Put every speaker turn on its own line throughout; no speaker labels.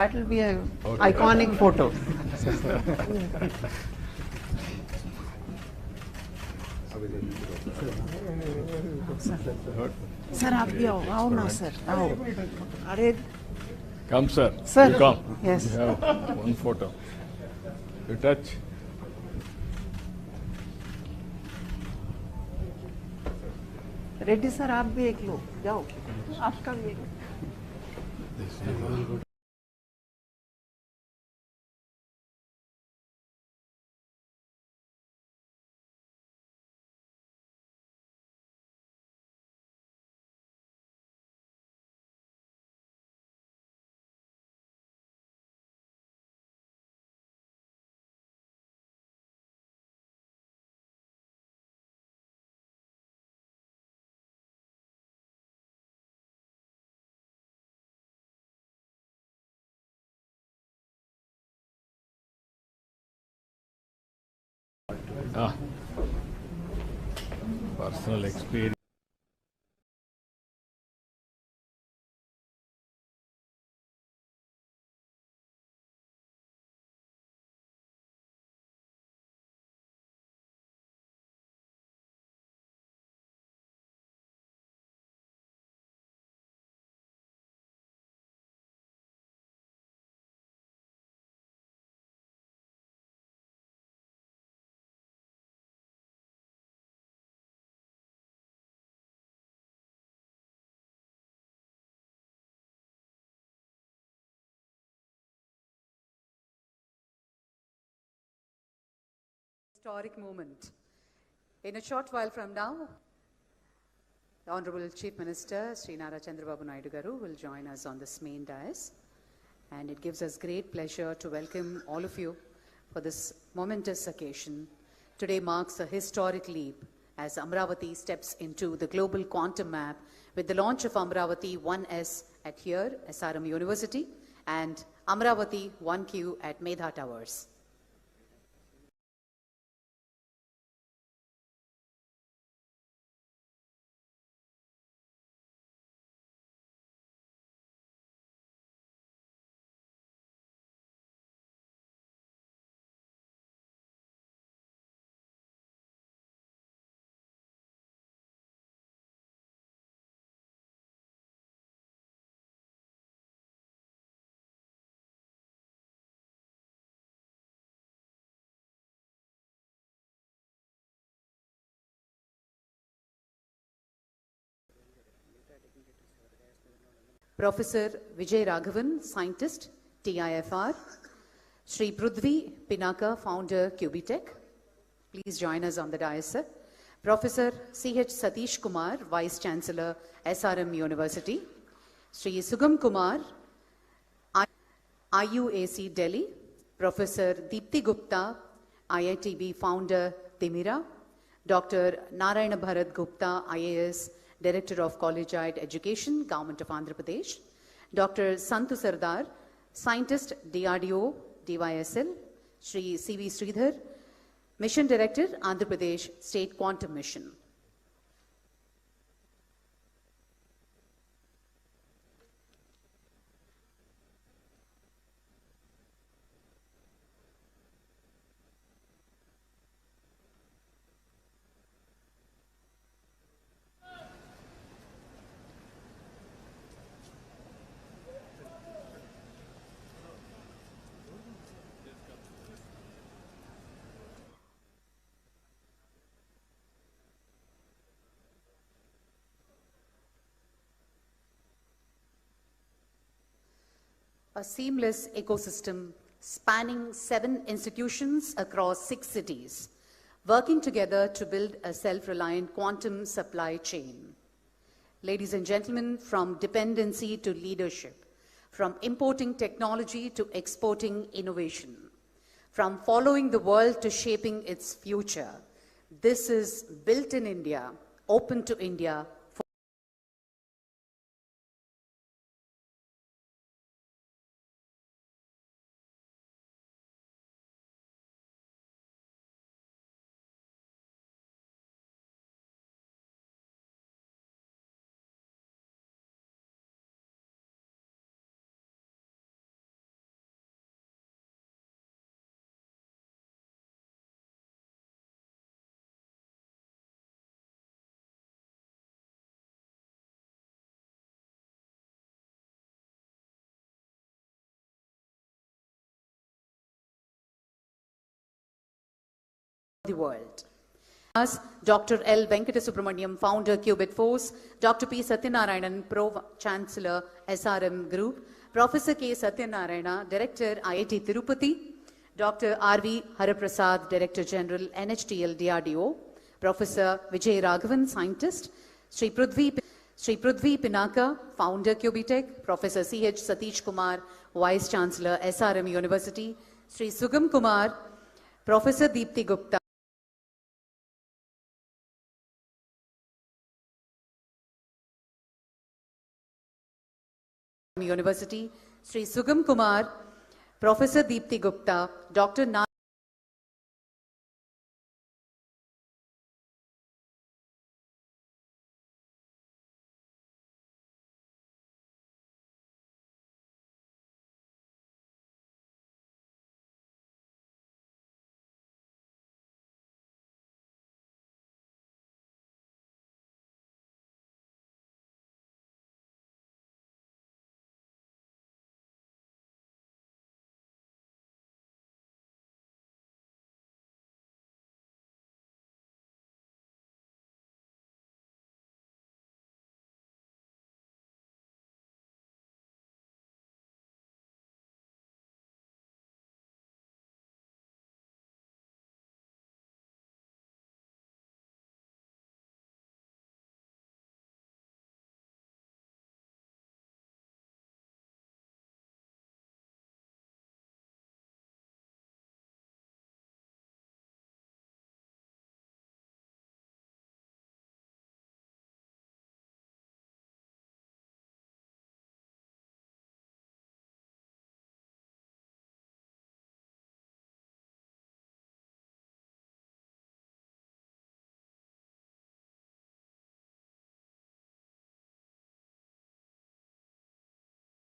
That will be an iconic photo. Sir, आप भी आओ ना sir, आओ. अरे.
Come, sir.
Sir.
You come.
Yes.
You have one photo. You touch.
Reddy sir आप भी एक लो, जाओ. आपका भी एक.
Personal experience.
Historic moment. In a short while from now, the Honorable Chief Minister, Sri Chandrababu Naidu garu, will join us on this main dais. And it gives us great pleasure to welcome all of you for this momentous occasion. Today marks a historic leap as Amaravati steps into the global quantum map with the launch of Amaravati 1S at here, SRM University, and Amaravati 1Q at Medha Towers. Professor Vijay Raghavan, scientist, TIFR. Sri Prudvi Pinaka, founder, Cubitech. Please join us on the dais, sir. Professor C.H. Satish Kumar, Vice Chancellor, SRM University. Sri Sugam Kumar, IUAC Delhi. Professor Deepthi Gupta, IITB founder, Timira. Dr. Narayana Bharat Gupta, IAS, Director of Collegiate Education, Government of Andhra Pradesh. Dr. Santu Sardar, Scientist, DRDO, DYSL. Sri C.V. Sridhar, Mission Director, Andhra Pradesh State Quantum Mission. A seamless ecosystem spanning 7 institutions across 6 cities, working together to build a self-reliant quantum supply chain. Ladies and gentlemen, from dependency to leadership, from importing technology to exporting innovation, from following the world to shaping its future, this is built in India, open to India, the world. As Dr. L. Venkata-Subramaniam, founder Qubit Force, Dr. P. Satyanarayanan, Pro-Chancellor, SRM Group, Professor K. Satyanarayana, Director, IIT Tirupati, Dr. R.V. Haraprasad, Director General, NHTL DRDO, Professor Vijay Raghavan, Scientist, Sri Prudvi Pinaka, Founder Qubitech, Professor C.H. Satish Kumar, Vice Chancellor, SRM University, Sri Sugam Kumar, Professor Deepthi Gupta, University, Sri Sugam Kumar, Professor Deepthi Gupta, Dr.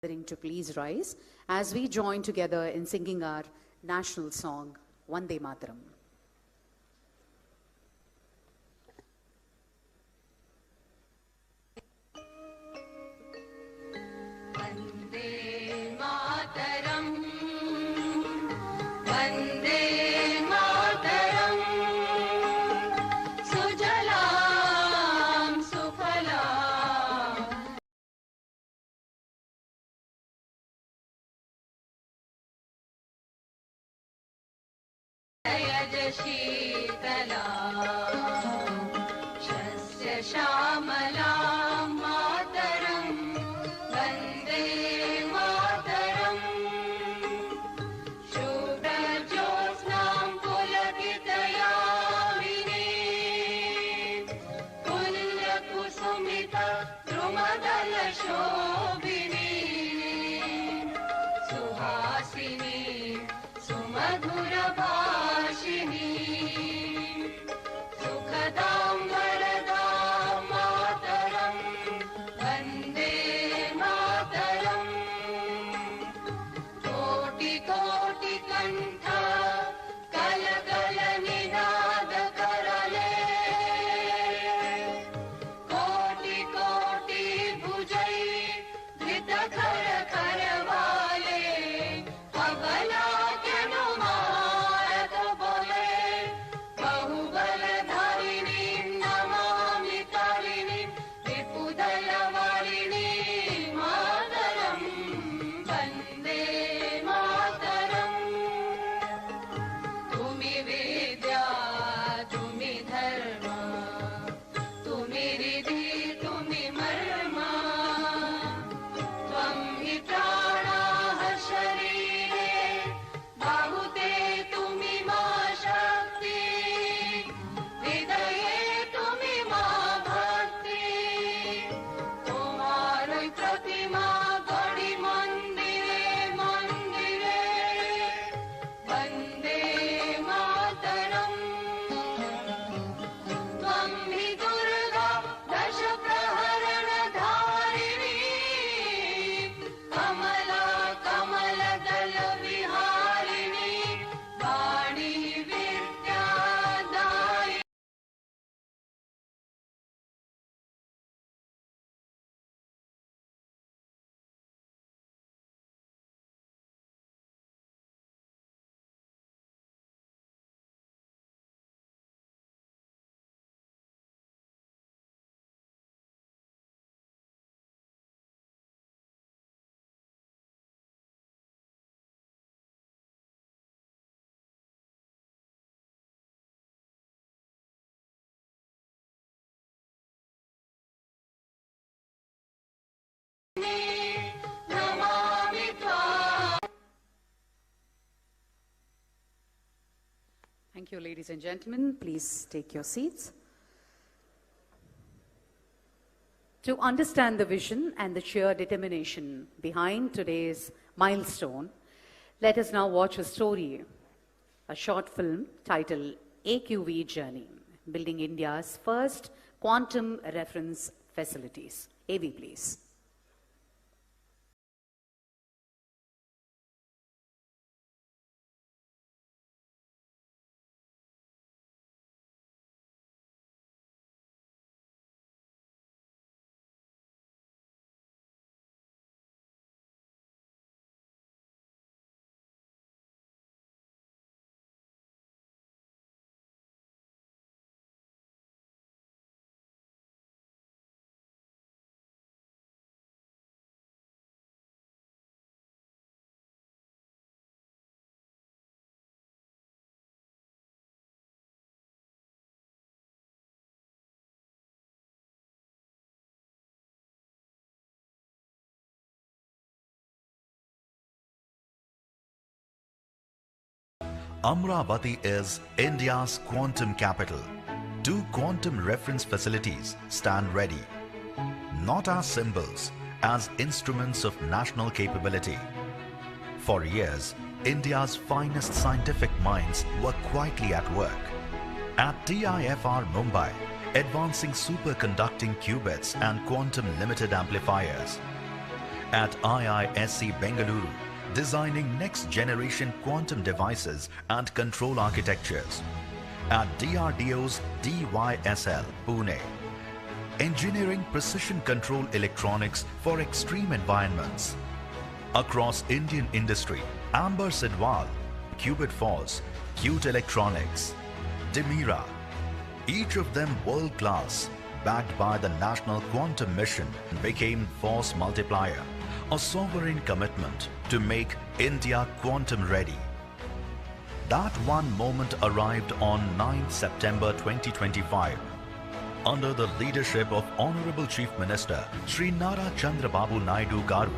to please rise as we join together in singing our national song, Vande Mataram.
Sheetla शस्य श्यामला मातरं Vande Mataram शुभ्रज्योत्स्नां पुलकितयामिनी पुण्यकुसुमित द्रुमदलशोभिनी Suhasini सुमधुरभाषिणी
Thank you, ladies and gentlemen. Please take your seats. To understand the vision and the sheer determination behind today's milestone, let us now watch a story, a short film titled AQV Journey, Building India's First Quantum Reference Facilities. AV, please.
Amaravati is India's quantum capital. Two quantum reference facilities stand ready, not as symbols, as instruments of national capability. For years, India's finest scientific minds were quietly at work. At TIFR Mumbai, advancing superconducting qubits and quantum limited amplifiers. At IISc Bengaluru, designing next-generation quantum devices and control architectures. At DRDO's DYSL, Pune, engineering precision control electronics for extreme environments. Across Indian industry, Amber Sidwal, Qubit Force, Qt Electronics, Demira, each of them world-class, backed by the National Quantum Mission, became Force Multiplier, a sovereign commitment to make India quantum ready. That one moment arrived on 9th September 2025. Under the leadership of Honorable Chief Minister Sri Chandrababu Naidu Garu,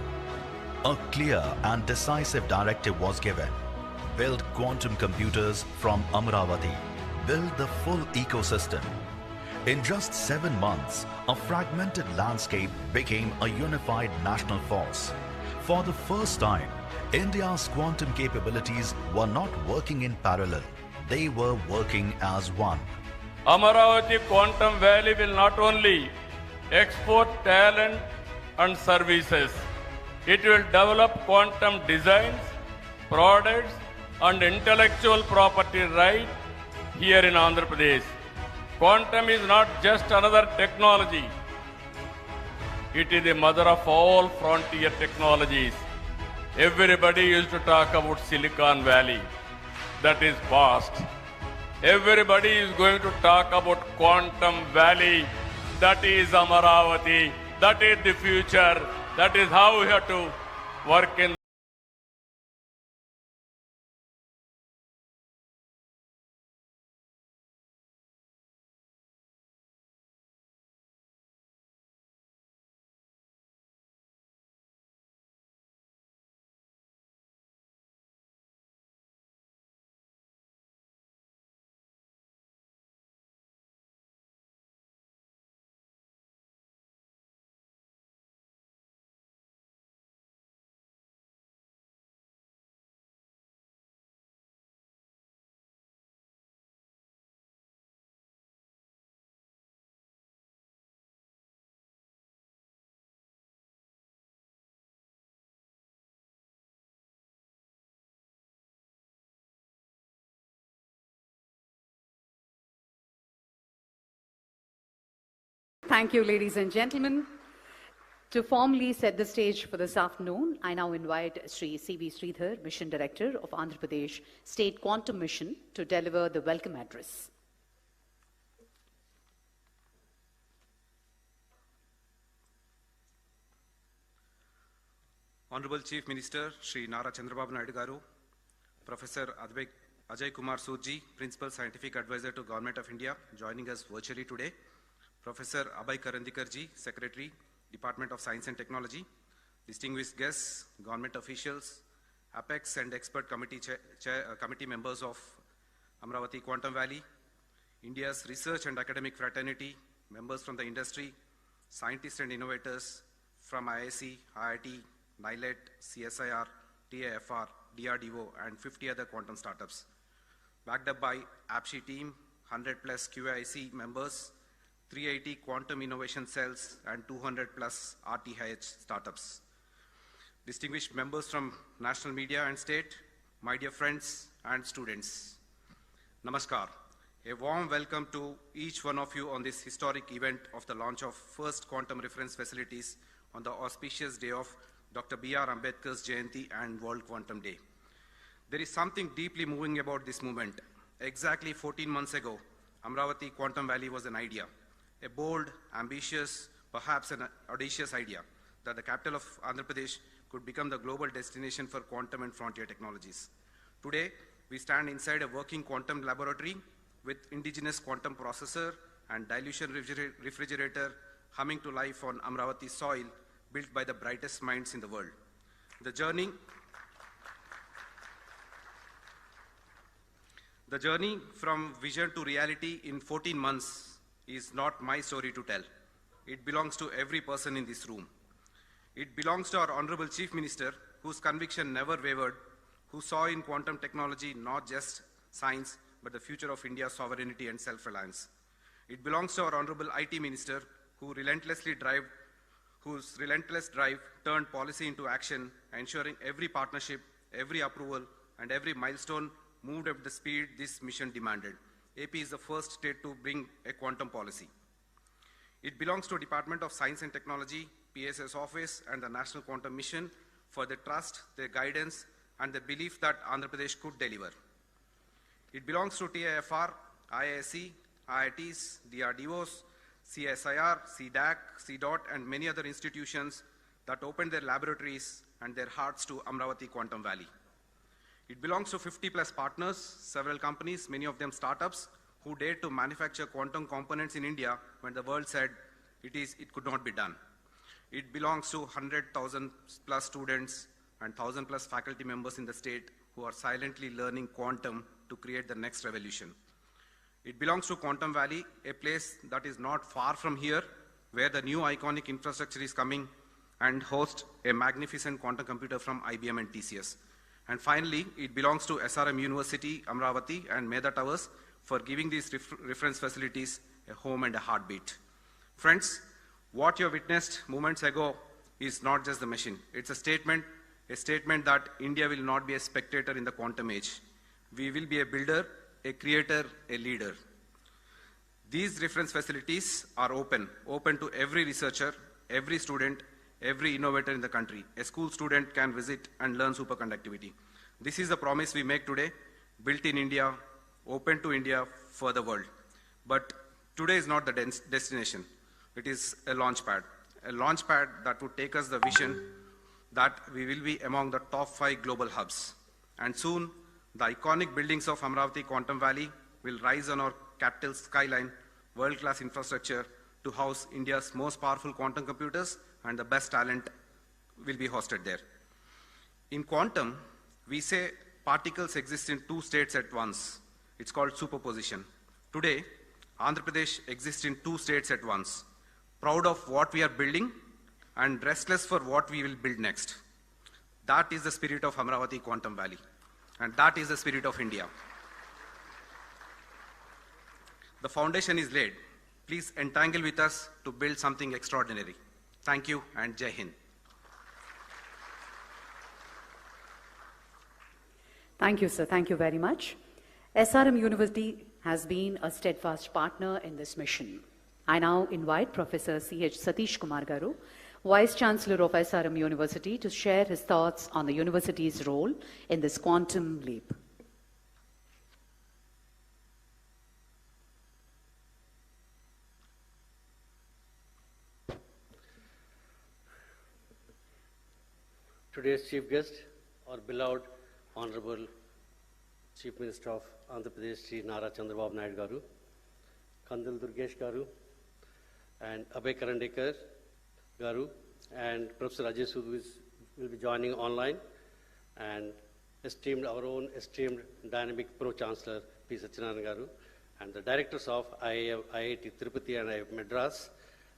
a clear and decisive directive was given. Build quantum computers from Amaravati. Build the full ecosystem. In just 7 months, a fragmented landscape became a unified national force. For the first time, India's quantum capabilities were not working in parallel. They were working as one.
Amaravati Quantum Valley will not only export talent and services, it will develop quantum designs, products and intellectual property right here in Andhra Pradesh. Quantum is not just another technology. It is the mother of all frontier technologies. Everybody used to talk about Silicon Valley. That is past. Everybody is going to talk about Quantum Valley. That is Amaravati. That is the future. That is how we have to work in.
Thank you, ladies and gentlemen. To formally set the stage for this afternoon, I now invite Sri C.V. Sridhar, Mission Director of Andhra Pradesh State Quantum Mission, to deliver the welcome address.
Honorable Chief Minister Sri Chandrababu Naidu Garu, Professor Ajay Kumar Surji, Principal Scientific Advisor to Government of India, joining us virtually today. Professor Abhay Karandikarji, Secretary, Department of Science and Technology, distinguished guests, government officials, Apex and expert committee members of Amaravati Quantum Valley, India's research and academic fraternity, members from the industry, scientists and innovators from IIC, IIT, NILET, CSIR, TIFR, DRDO, and 50 other quantum startups. Backed up by APSHI team, 100 plus QIC members, 380 quantum innovation cells, and 200 plus RTH startups. Distinguished members from national media and state, my dear friends and students, Namaskar. A warm welcome to each one of you on this historic event of the launch of first quantum reference facilities on the auspicious day of Dr. B.R. Ambedkar's Jayanti and World Quantum Day. There is something deeply moving about this movement. Exactly 14 months ago, Amaravati Quantum Valley was an idea, a bold, ambitious, perhaps an audacious idea that the capital of Andhra Pradesh could become the global destination for quantum and frontier technologies. Today, we stand inside a working quantum laboratory with indigenous quantum processor and dilution refrigerator humming to life on Amaravati soil, built by the brightest minds in the world. The journey from vision to reality in 14 months is not my story to tell. It belongs to every person in this room. It belongs to our Honorable Chief Minister, whose conviction never wavered, who saw in quantum technology not just science, but the future of India's sovereignty and self-reliance. It belongs to our Honorable IT Minister, whose relentless drive turned policy into action, ensuring every partnership, every approval, and every milestone moved at the speed this mission demanded. AP is the first state to bring a quantum policy. It belongs to Department of Science and Technology, PSS Office, and the National Quantum Mission for their trust, their guidance, and the belief that Andhra Pradesh could deliver. It belongs to TIFR, IISc, IITs, DRDOs, CSIR, CDAC, CDOT, and many other institutions that opened their laboratories and their hearts to Amaravati Quantum Valley. It belongs to 50 plus partners, several companies, many of them startups, who dared to manufacture quantum components in India when the world said it could not be done. It belongs to 100,000 plus students and 1,000 plus faculty members in the state who are silently learning quantum to create the next revolution. It belongs to Quantum Valley, a place that is not far from here, where the new iconic infrastructure is coming and hosts a magnificent quantum computer from IBM and TCS. And finally, it belongs to SRM University, Amaravati, and Meda Towers for giving these reference facilities a home and a heartbeat. Friends, what you witnessed moments ago is not just the machine. It's a statement that India will not be a spectator in the quantum age. We will be a builder, a creator, a leader. These reference facilities are open to every researcher, every student, every innovator in the country. A school student can visit and learn superconductivity. This is the promise we make today, built in India, open to India for the world. But today is not the destination. It is a launch pad that would take us the vision that we will be among the top 5 global hubs. And soon, the iconic buildings of Amaravati Quantum Valley will rise on our capital skyline, world-class infrastructure to house India's most powerful quantum computers, and the best talent will be hosted there. In quantum, we say particles exist in 2 states at once. It's called superposition. Today, Andhra Pradesh exists in 2 states at once, proud of what we are building and restless for what we will build next. That is the spirit of Amaravati Quantum Valley, and that is the spirit of India. The foundation is laid. Please entangle with us to build something extraordinary. Thank you, and Jai Hind.
Thank you, sir. Thank you very much. SRM University has been a steadfast partner in this mission. I now invite Professor C.H. Satish Kumar Garu, Vice Chancellor of SRM University, to share his thoughts on the university's role in this quantum leap.
Today's chief guest, our beloved Honorable Chief Minister of Andhra Pradesh, Sri Nara Chandrababu Naidu Garu, Kandil Durgesh Garu, and Abhay Karandekar Garu, and Professor Ajay Sood will be joining online, and our own esteemed dynamic Pro-Chancellor P. Satyanarayana Garu, and the directors of IIT Tirupati and IIT Madras,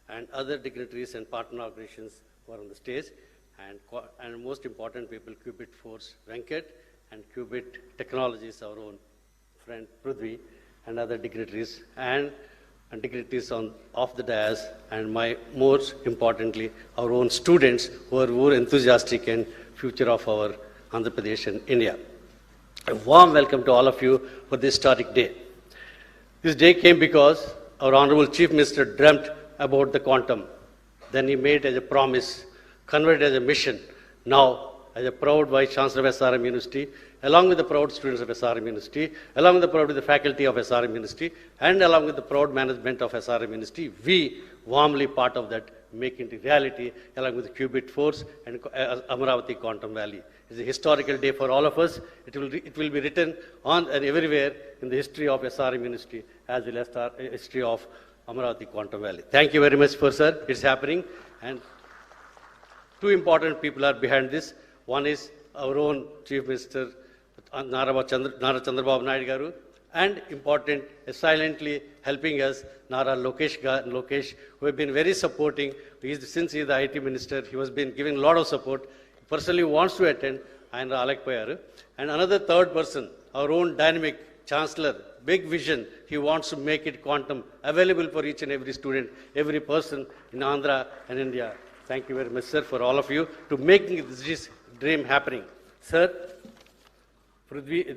and other dignitaries and partner organizations who are on the stage, and most important people, Qubit Force Venkat, and Qubit Technologies, our own friend Prithvi, and other dignitaries, and dignitaries off the dais, and most importantly, our own students who are more enthusiastic in future of our Andhra Pradesh and India. A warm welcome to all of you for this historic day. This day came because our Honorable Chief Minister dreamt about the quantum. Then he made as a promise, converted as a mission. Now, as a proud Vice Chancellor of SRM University, along with the proud students of SRM University, along with the proud with the faculty of SRM University, and along with the proud management of SRM University, we warmly part of that, making it reality, along with the Qubit Force and Amaravati Quantum Valley. It's a historical day for all of us. It will be written on and everywhere in the history of SRM University, as well as the history of Amaravati Quantum Valley. Thank you very much, sir. It's happening. And two important people are behind this. One is our own Chief Minister, Nara Chandrababu Naidu Garu, and important, silently helping us, Nara Lokesh, who have been very supporting. Since he is the IT Minister, he has been giving a lot of support. He personally wants to attend, and Alak Payar. And another third person, our own dynamic Chancellor, big vision. He wants to make it quantum available for each and every student, every person in Andhra and India. Thank you very much, sir, for all of you to making this dream happening. Sir, Prithvi,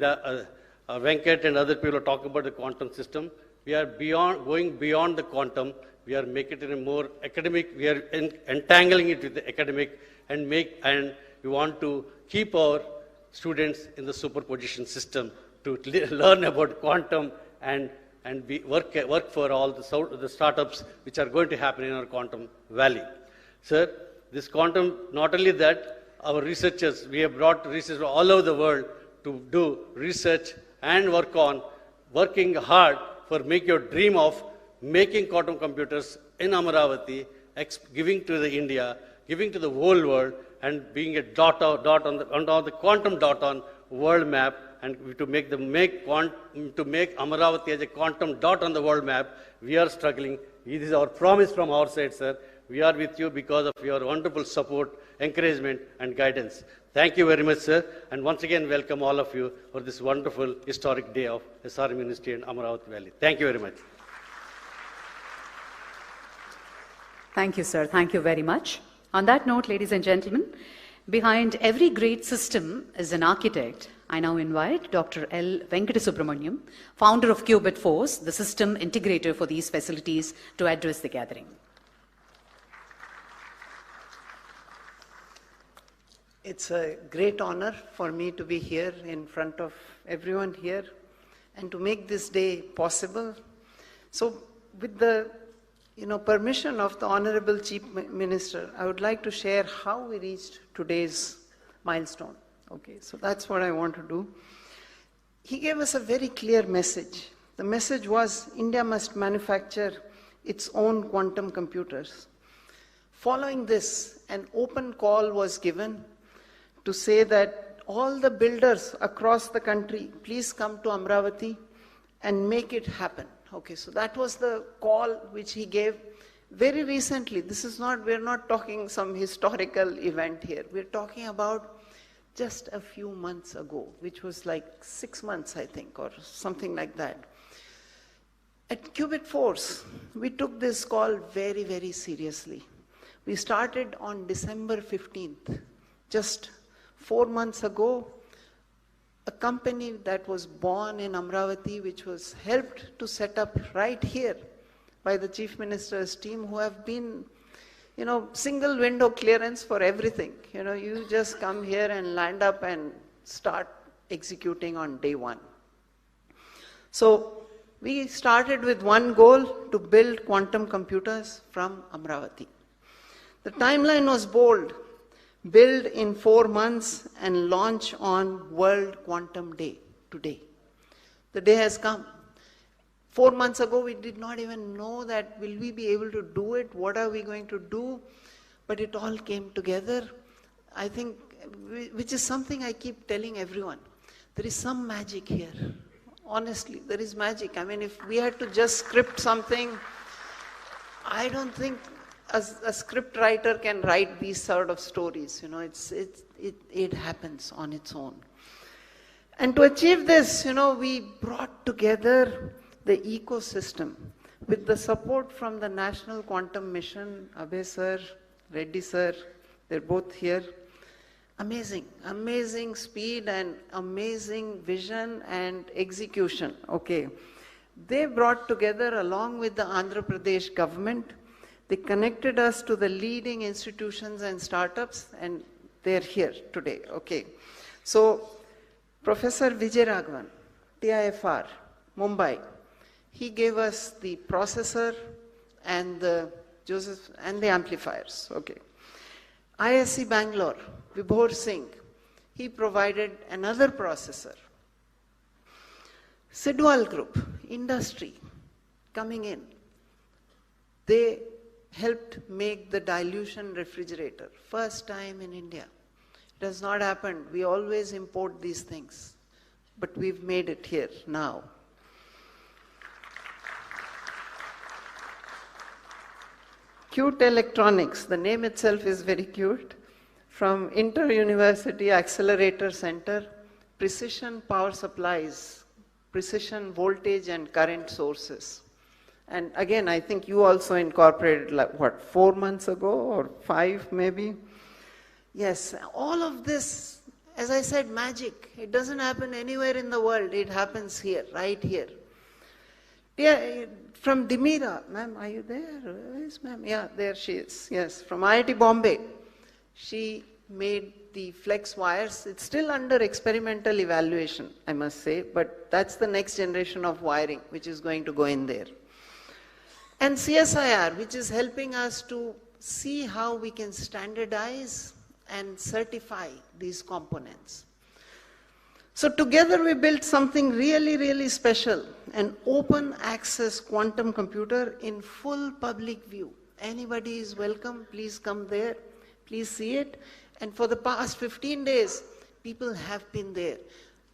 Venkat and other people are talking about the quantum system. We are going beyond the quantum. We are making it in a more academic. We are entangling it with the academic, and we want to keep our students in the superposition system to learn about quantum and work for all the startups which are going to happen in our quantum valley. Sir, this quantum, not only that, our researchers, we have brought researchers all over the world to do research and working hard for make your dream of making quantum computers in Amaravati, giving to the India, giving to the whole world, and being a dot on the quantum dot on world map, and to make Amaravati as a quantum dot on the world map. We are struggling. This is our promise from our side, sir. We are with you because of your wonderful support, encouragement, and guidance. Thank you very much, sir. And once again, welcome all of you for this wonderful historic day of SRM University and Amaravati Valley. Thank you very much.
Thank you, sir. Thank you very much. On that note, ladies and gentlemen, behind every great system is an architect. I now invite Dr. L. Venkatesubramaniam, founder of Qubit Force, the system integrator for these facilities, to address the gathering.
It's a great honor for me to be here in front of everyone here and to make this day possible. So with the permission of the Honorable Chief Minister, I would like to share how we reached today's milestone. Okay, so that's what I want to do. He gave us a very clear message. The message was India must manufacture its own quantum computers. Following this, an open call was given to say that all the builders across the country, please come to Amaravati and make it happen. Okay, so that was the call which he gave very recently. We're not talking some historical event here. We're talking about just a few months ago, which was like 6 months, I think, or something like that. At Qubit Force, we took this call very, very seriously. We started on December 15th, just 4 months ago. A company that was born in Amaravati, which was helped to set up right here by the Chief Minister's team, who have been, single window clearance for everything. You just come here and land up and start executing on day one. So we started with one goal: to build quantum computers from Amaravati. The timeline was bold: build in 4 months and launch on World Quantum Day today. The day has come. 4 months ago, we did not even know that will we be able to do it, what are we going to do, but it all came together. I think which is something I keep telling everyone. There is some magic here. Honestly, there is magic. I mean, if we had to just script something, I don't think a script writer can write these sort of stories. You know, it happens on its own. And to achieve this, you know, we brought together the ecosystem with the support from the National Quantum Mission, Abhay sir, Reddy sir, they're both here. Amazing, amazing speed and amazing vision and execution, okay. They brought together along with the Andhra Pradesh government, they connected us to the leading institutions and startups, and they're here today, okay. So, Professor Vijay Raghavan, TIFR, Mumbai, he gave us the processor and the amplifiers, okay. ISC Bangalore, Vibhor Singh, he provided another processor. Sidwal Group, industry, coming in. They helped make the dilution refrigerator, first time in India. It has not happened. We always import these things, but we've made it here now. Cute Electronics, the name itself is very cute. From Inter-University Accelerator Center, precision power supplies, precision voltage and current sources. And again, I think you also incorporated, like, what, 4 months ago or 5 maybe? Yes, all of this, as I said, magic. It doesn't happen anywhere in the world. It happens here, right here. Yeah, from Dimira, ma'am, are you there? Where is ma'am? Yeah, there she is. Yes, from IIT Bombay. She made the flex wires. It's still under experimental evaluation, I must say, but that's the next generation of wiring which is going to go in there. And CSIR, which is helping us to see how we can standardize and certify these components. So together we built something really, really special, an open access quantum computer in full public view. Anybody is welcome, please come there, please see it. And for the past 15 days, people have been there.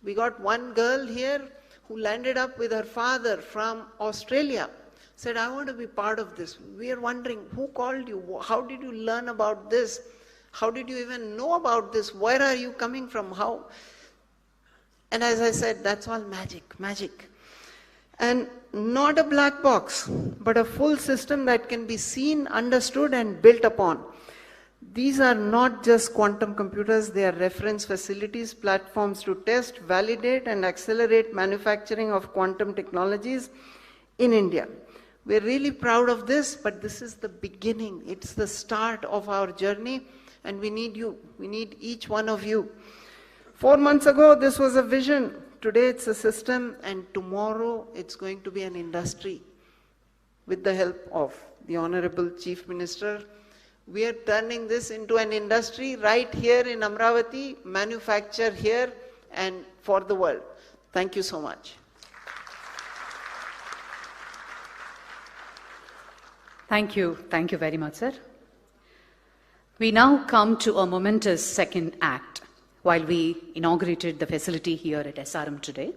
We got one girl here who landed up with her father from Australia, said, I want to be part of this. We are wondering, who called you? How did you learn about this? How did you even know about this? Where are you coming from? How? And as I said, that's all magic, magic. And not a black box, but a full system that can be seen, understood, and built upon. These are not just quantum computers, they are reference facilities, platforms to test, validate, and accelerate manufacturing of quantum technologies in India. We're really proud of this, but this is the beginning. It's the start of our journey, and we need you. We need each one of you. 4 months ago, this was a vision. Today, it's a system, and tomorrow, it's going to be an industry. With the help of the Honorable Chief Minister, we are turning this into an industry right here in Amaravati, manufacture here, and for the world. Thank you so much.
Thank you. Thank you very much, sir. We now come to a momentous second act. While we inaugurated the facility here at SRM today,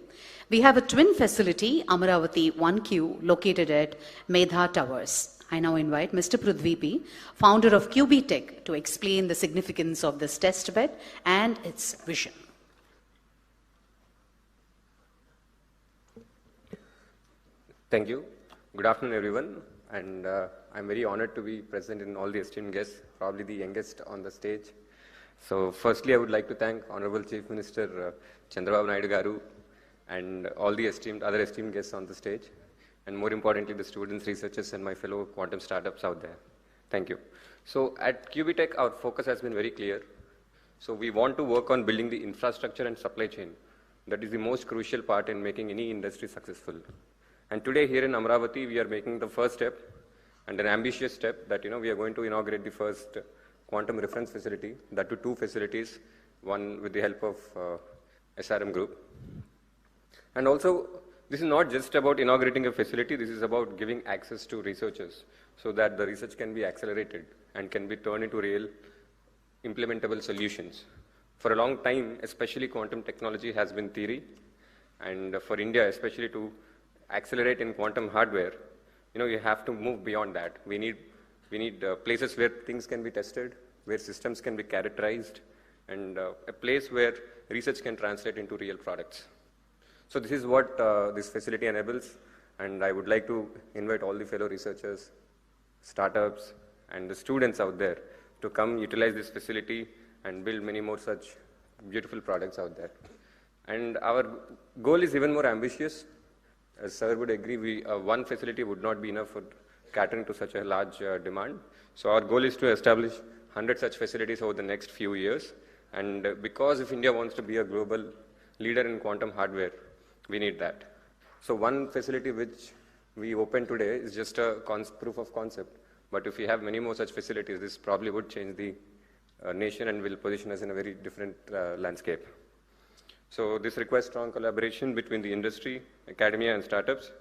we have a twin facility, Amaravati 1Q, located at Medha Towers. I now invite Mr. Prithvi P., founder of QB-Tech, to explain the significance of this test bed and its vision.
Thank you. Good afternoon, everyone. And I'm very honored to be present in all the esteemed guests, probably the youngest on the stage. So firstly, I would like to thank Honorable Chief Minister Chandrababu Naidu Garu and all the other esteemed guests on the stage, and more importantly, the students, researchers, and my fellow quantum startups out there. Thank you. So at QB-Tech, our focus has been very clear. So we want to work on building the infrastructure and supply chain. That is the most crucial part in making any industry successful. And today here in Amaravati, we are making the first step and an ambitious step that, we are going to inaugurate the first quantum reference facility, that to 2 facilities, one with the help of SRM Group. And also, this is not just about inaugurating a facility, this is about giving access to researchers so that the research can be accelerated and can be turned into real implementable solutions. For a long time, especially quantum technology has been theory, and for India, especially to accelerate in quantum hardware, you have to move beyond that. We need places where things can be tested, where systems can be characterized, and a place where research can translate into real products. So this is what this facility enables, and I would like to invite all the fellow researchers, startups, and the students out there to come utilize this facility and build many more such beautiful products out there. And our goal is even more ambitious. As sir would agree, one facility would not be enough for catering to such a large demand. So our goal is to establish 100 such facilities over the next few years. And because if India wants to be a global leader in quantum hardware, we need that. So one facility which we opened today is just a proof of concept. But if we have many more such facilities, this probably would change the nation and will position us in a very different landscape. So this requires strong collaboration between the industry, academia, and startups.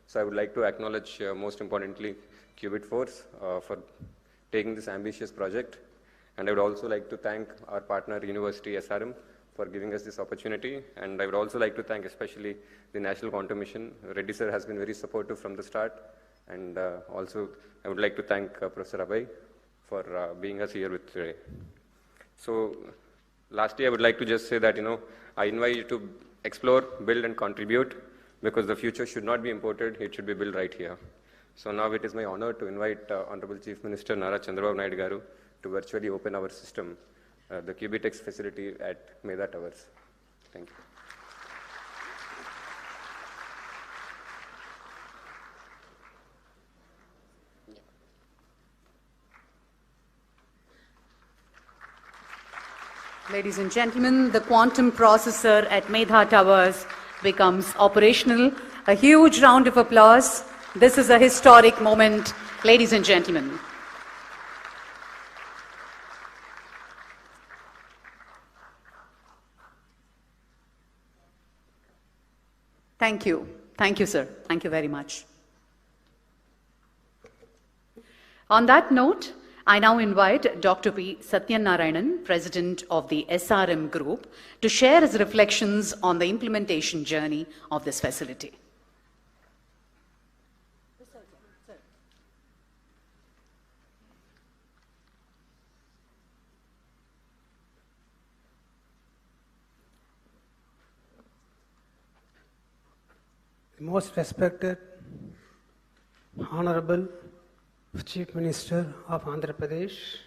So I would like to acknowledge, most importantly, Qubit Force for taking this ambitious project. And I would also like to thank our partner, University SRM, for giving us this opportunity. And I would also like to thank especially the National Quantum Mission. Reddy sir has been very supportive from the start. And also, I would like to thank Professor Abhay for being us here with today. So lastly, I would like to just say that, I invite you to explore, build, and contribute, because the future should not be imported, it should be built right here. So now it is my honor to invite Honorable Chief Minister Nara Chandrababu Naidu garu to virtually open our system, the Qubitex facility at Meda Towers. Thank you.
Ladies and gentlemen, the quantum processor at Medha Towers becomes operational. A huge round of applause. This is a historic moment, ladies and gentlemen. Thank you. Thank you, sir. Thank you very much. On that note, I now invite Dr. P. Satyanarayanan, President of the SRM Group, to share his reflections on the implementation journey of this facility.
The most respected, Honorable Chief Minister of Andhra Pradesh,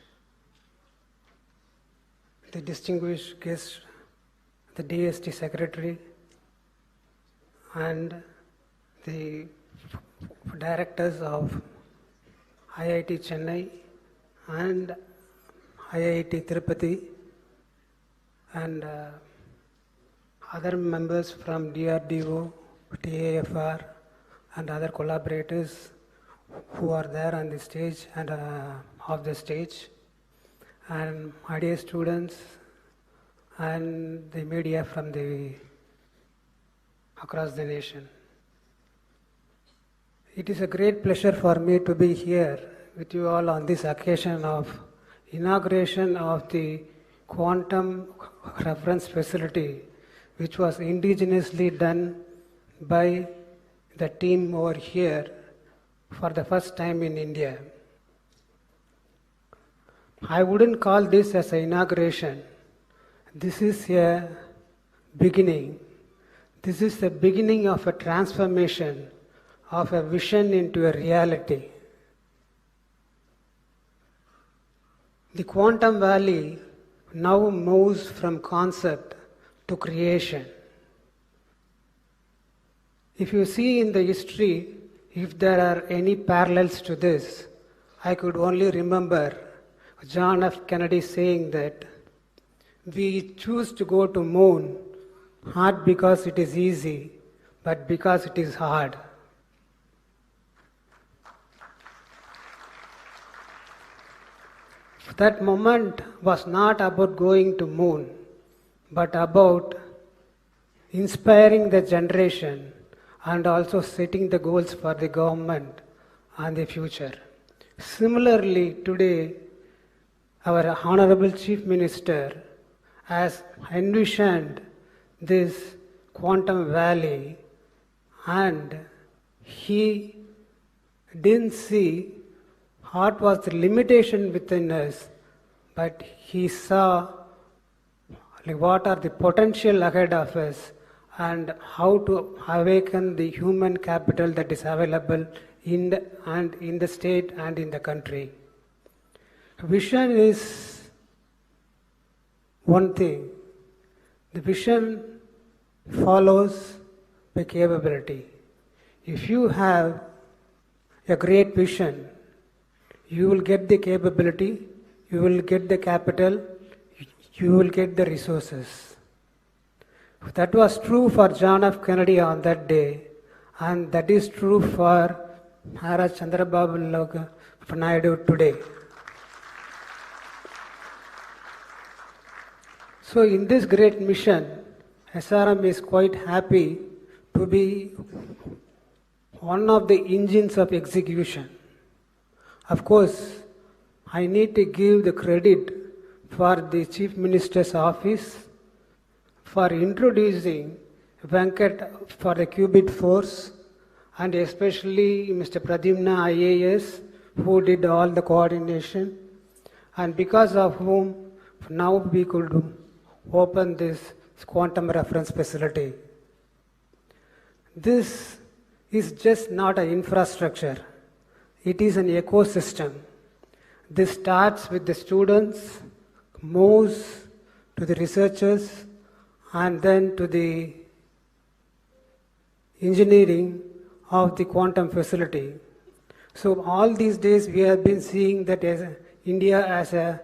the distinguished guests, the DST Secretary, and the directors of IIT Chennai and IIT Tirupati, and other members from DRDO, TAFR, and other collaborators who are there on the stage and off the stage, and my dear students and the media from across the nation. It is a great pleasure for me to be here with you all on this occasion of inauguration of the quantum reference facility, which was indigenously done by the team over here for the first time in India. I wouldn't call this as an inauguration. This is a beginning. This is the beginning of a transformation of a vision into a reality. The quantum valley now moves from concept to creation. If you see in the history, if there are any parallels to this, I could only remember John F. Kennedy saying that we choose to go to moon not because it is easy, but because it is hard. That moment was not about going to moon, but about inspiring the generation and also setting the goals for the government and the future. Similarly, today, our Honorable Chief Minister has envisioned this quantum valley, and he didn't see what was the limitation within us, but he saw what are the potential ahead of us and how to awaken the human capital that is available in the state and in the country. Vision is one thing. The vision follows by capability. If you have a great vision, you will get the capability, you will get the capital, you will get the resources. That was true for John F. Kennedy on that day, and that is true for Maharaj Chandrababu Naidu today. So in this great mission, SRM is quite happy to be one of the engines of execution. Of course, I need to give the credit for the Chief Minister's office for introducing Venkat for the Qubit Force, and especially Mr. Pradyumna IAS, who did all the coordination, and because of whom now we could open this quantum reference facility. This is just not an infrastructure, it is an ecosystem. This starts with the students, moves to the researchers, and then to the engineering of the quantum facility. So all these days we have been seeing that as India as a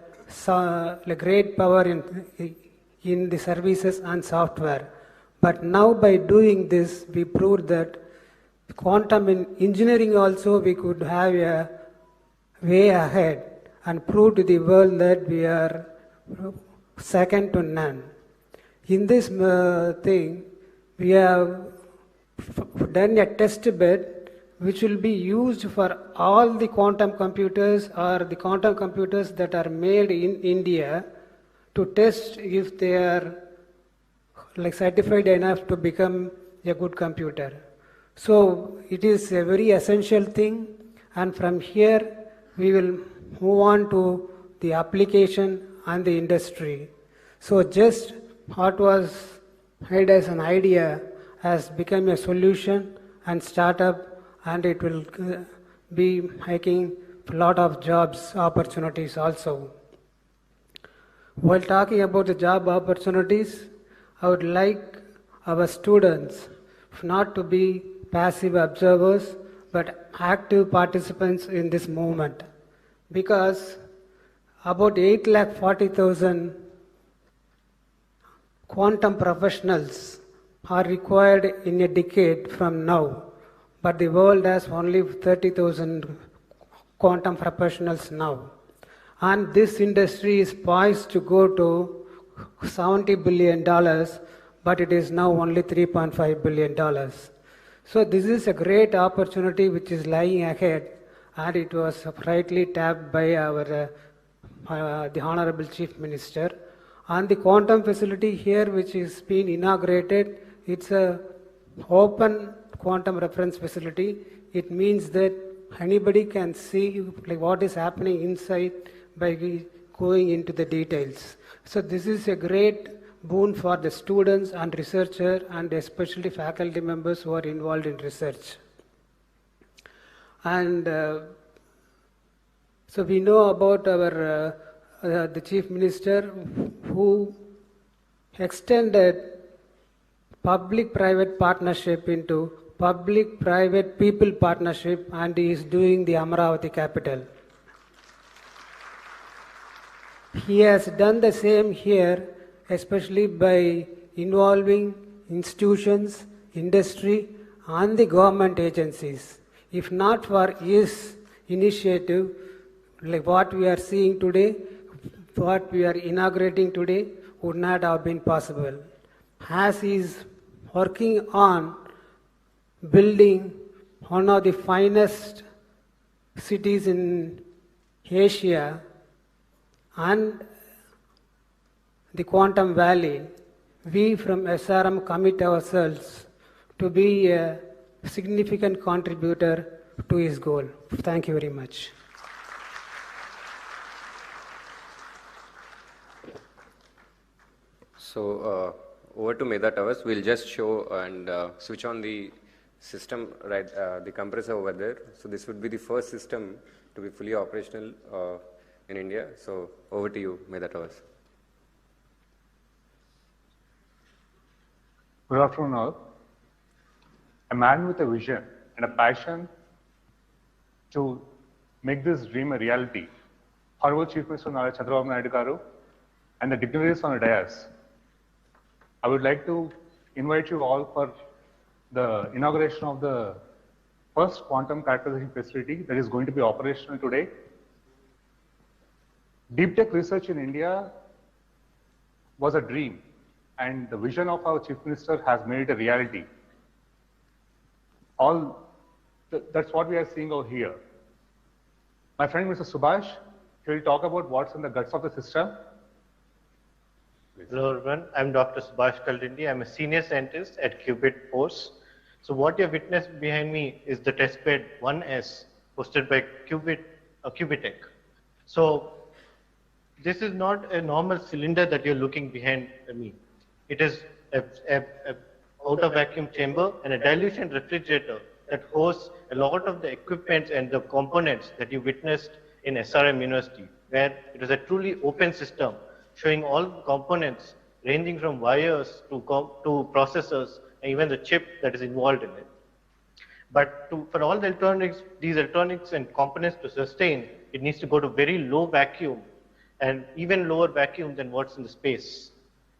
great power in the services and software. But now by doing this, we proved that quantum in engineering also we could have a way ahead and prove to the world that we are second to none. In this thing, we have done a test bed which will be used for all the quantum computers or the quantum computers that are made in India to test if they are certified enough to become a good computer. So it is a very essential thing, and from here we will move on to the application and the industry. So just what was made as an idea has become a solution and startup, and it will be making a lot of jobs opportunities also. While talking about the job opportunities, I would like our students not to be passive observers but active participants in this movement, because about 840,000 quantum professionals are required in a decade from now, but the world has only 30,000 quantum professionals now. And this industry is poised to go to $70 billion, but it is now only $3.5 billion. So this is a great opportunity which is lying ahead, and it was rightly tapped by our the Honorable Chief Minister. And the quantum facility here which is being inaugurated, it's a open quantum reference facility. It means that anybody can see what is happening inside by going into the details. So this is a great boon for the students and researchers, and especially faculty members who are involved in research. And so we know about our the Chief Minister who extended public-private partnership into public-private-people partnership, and he is doing the Amaravati capital. He has done the same here, especially by involving institutions, industry, and the government agencies. If not for his initiative, like what we are seeing today, what we are inaugurating today, would not have been possible. As he is working on building one of the finest cities in Asia, and the Quantum Valley, we from SRM commit ourselves to be a significant contributor to his goal. Thank you very much.
So over to Meda Towers, we'll just show and switch on the system, right, the compressor over there. So this would be the first system to be fully operational in India. So over to you, Meda Towers.
Good afternoon all. A man with a vision and a passion to make this dream a reality. Honorable Chief Minister Chandrababu Naidu garu and the dignitaries on the dais. I would like to invite you all for the inauguration of the first quantum characterization facility that is going to be operational today. Deep tech research in India was a dream, and the vision of our Chief Minister has made it a reality. That's what we are seeing over here. My friend Mr. Subhash, he will talk about what's in the guts of the system.
Hello everyone, I'm Dr. Subhash Kaldindi. I'm a senior scientist at Qubit Force. So what you have witnessed behind me is the testbed 1S hosted by Qubitech. So this is not a normal cylinder that you're looking behind me. It is a outer vacuum chamber and a dilution refrigerator that hosts a lot of the equipment and the components that you witnessed in SRM University, where it is a truly open system showing all the components ranging from wires to processors and even the chip that is involved in it. But for all the electronics, these electronics and components to sustain, it needs to go to very low vacuum and even lower vacuum than what's in the space,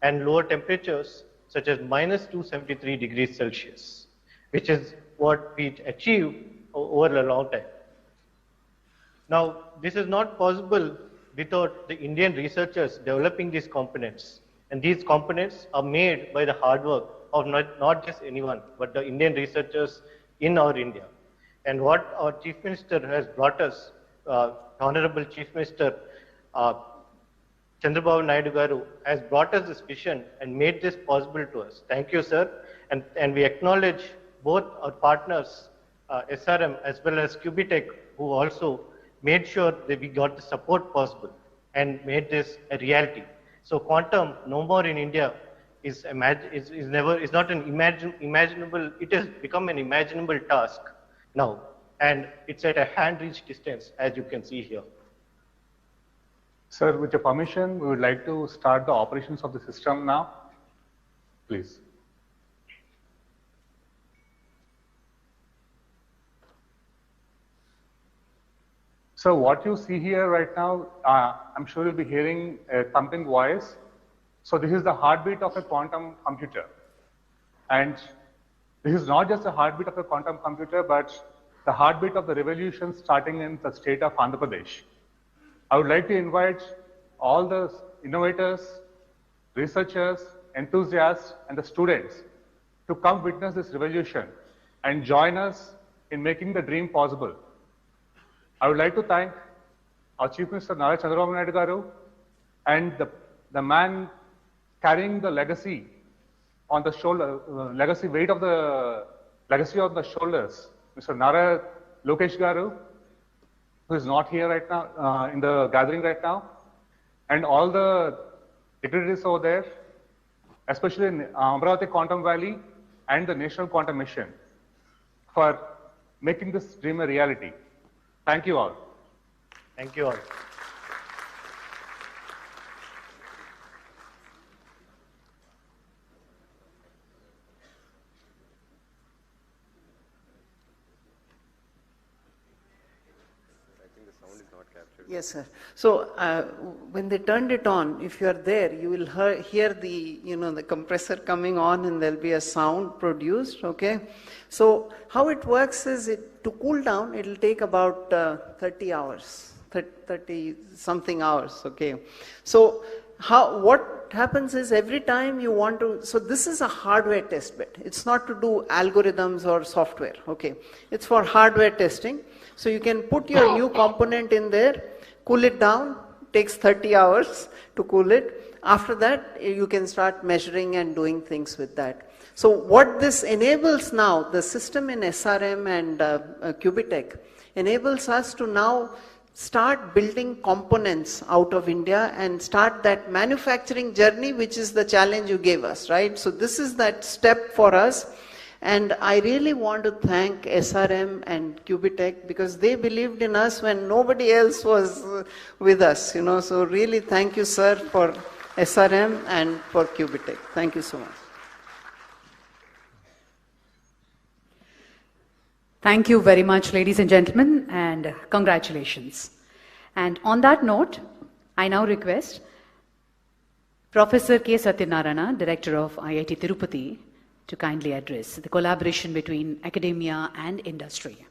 and lower temperatures such as -273 degrees Celsius, which is what we achieve over a long time. Now, this is not possible without the Indian researchers developing these components. And these components are made by the hard work of not just anyone, but the Indian researchers in our India. And what our Chief Minister has brought us, Honorable Chief Minister Chandrababu Naidu garu has brought us this vision and made this possible to us. Thank you, sir. And we acknowledge both our partners, SRM as well as Qubitech, who also made sure that we got the support possible and made this a reality. So quantum, no more in India, is not an imaginable, it has become an imaginable task now. And it's at a hand-reach distance, as you can see here.
Sir, with your permission, we would like to start the operations of the system now. Please. So what you see here right now, I'm sure you'll be hearing a thumping voice. So this is the heartbeat of a quantum computer. And this is not just a heartbeat of a quantum computer, but the heartbeat of the revolution starting in the state of Andhra Pradesh. I would like to invite all the innovators, researchers, enthusiasts, and the students to come witness this revolution and join us in making the dream possible. I would like to thank our Chief Minister Chandrababu Naidu garu and the man carrying the legacy on the shoulder, weight of the legacy on the shoulders, Mr. Nara Lokesh garu, who is not here right now, in the gathering right now, and all the dignitaries over there, especially in Amaravati Quantum Valley and the National Quantum Mission, for making this dream a reality. Thank you all.
Thank you all.
Yes, sir. So when they turned it on, if you are there, you will hear the, the compressor coming on, and there'll be a sound produced, okay? So how it works is, to cool down, it'll take about 30 hours, 30 something hours, okay? So what happens is, every time you want to, so this is a hardware test bed. It's not to do algorithms or software, okay? It's for hardware testing. So you can put your new component in there, cool it down, takes 30 hours to cool it, after that, you can start measuring and doing things with that. So what this enables now, the system in SRM and Cubitech, enables us to now start building components out of India and start that manufacturing journey, which is the challenge you gave us, right? So this is that step for us. And I really want to thank SRM and Cubitech because they believed in us when nobody else was with us, you know. So really thank you, sir, for SRM and for Cubitech. Thank you so much.
Thank you very much, ladies and gentlemen, and congratulations. And on that note, I now request Professor K. Satyanarayana, Director of IIT Tirupati, to kindly address the collaboration between academia and industry.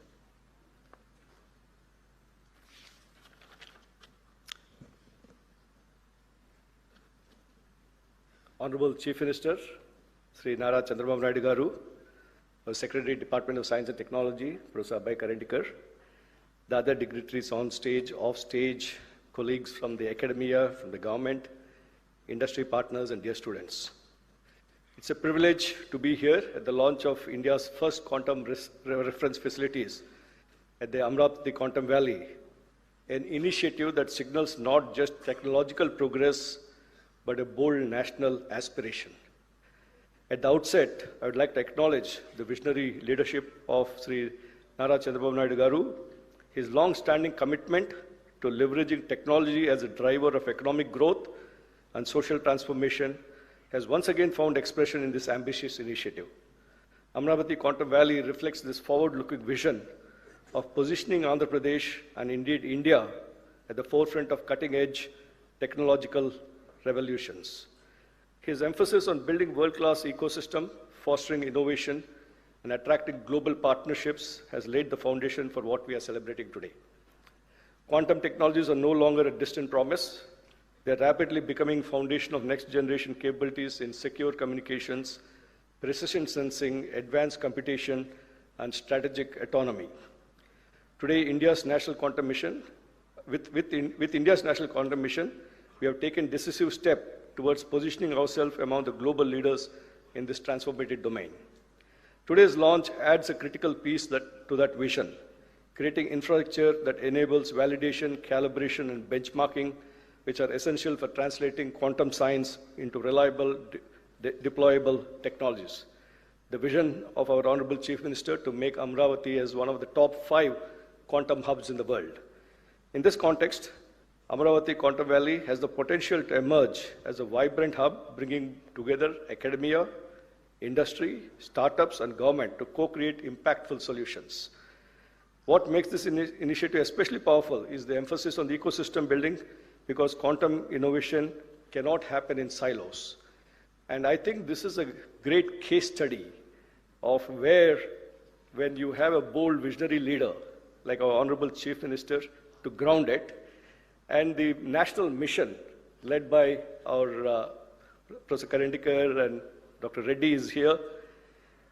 Honorable Chief Minister, Sri Nara Chandrababu Naidu Garu, Secretary, Department of Science and Technology, Professor Abhay Karandikar, the other dignitaries on stage, off stage, colleagues from the academia, from the government, industry partners, and dear students. It's a privilege to be here at the launch of India's first quantum reference facilities at the Amaravati Quantum Valley, an initiative that signals not just technological progress, but a bold national aspiration. At the outset, I would like to acknowledge the visionary leadership of Sri Nara Chandrababu Naidu Garu, his long-standing commitment to leveraging technology as a driver of economic growth and social transformation has once again found expression in this ambitious initiative. Amaravati Quantum Valley reflects this forward-looking vision of positioning Andhra Pradesh and indeed India at the forefront of cutting-edge technological revolutions. His emphasis on building world-class ecosystem, fostering innovation, and attracting global partnerships has laid the foundation for what we are celebrating today. Quantum technologies are no longer a distant promise. They are rapidly becoming foundation of next-generation capabilities in secure communications, precision sensing, advanced computation, and strategic autonomy. Today, India's national quantum mission, with India's national quantum mission, we have taken decisive step towards positioning ourselves among the global leaders in this transformative domain. Today's launch adds a critical piece to that vision, creating infrastructure that enables validation, calibration, and benchmarking, which are essential for translating quantum science into reliable, deployable technologies. The vision of our Honorable Chief Minister to make Amaravati as one of the top 5 quantum hubs in the world. In this context, Amaravati Quantum Valley has the potential to emerge as a vibrant hub, bringing together academia, industry, startups, and government to co-create impactful solutions. What makes this initiative especially powerful is the emphasis on the ecosystem building, because quantum innovation cannot happen in silos. And I think this is a great case study of where, when you have a bold visionary leader, like our Honorable Chief Minister, to ground it, and the national mission led by our Professor Karandikar and Dr. Reddy is here,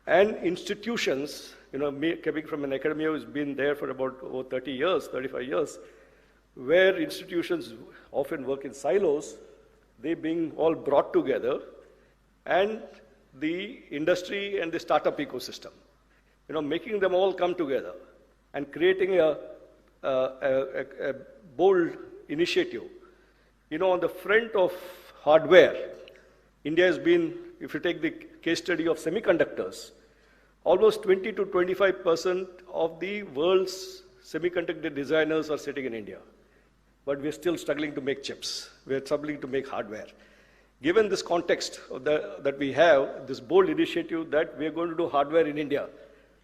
and institutions, you know, me coming from an academia who's been there for about over 30 years, 35 years, where institutions often work in silos, they being all brought together, and the industry and the startup ecosystem, you know, making them all come together and creating a bold initiative. You know, on the front of hardware, India has been, if you take the case study of semiconductors, almost 20 to 25% of the world's semiconductor designers are sitting in India. But we're still struggling to make chips. We're struggling to make hardware. Given this context that we have, this bold initiative that we're going to do hardware in India,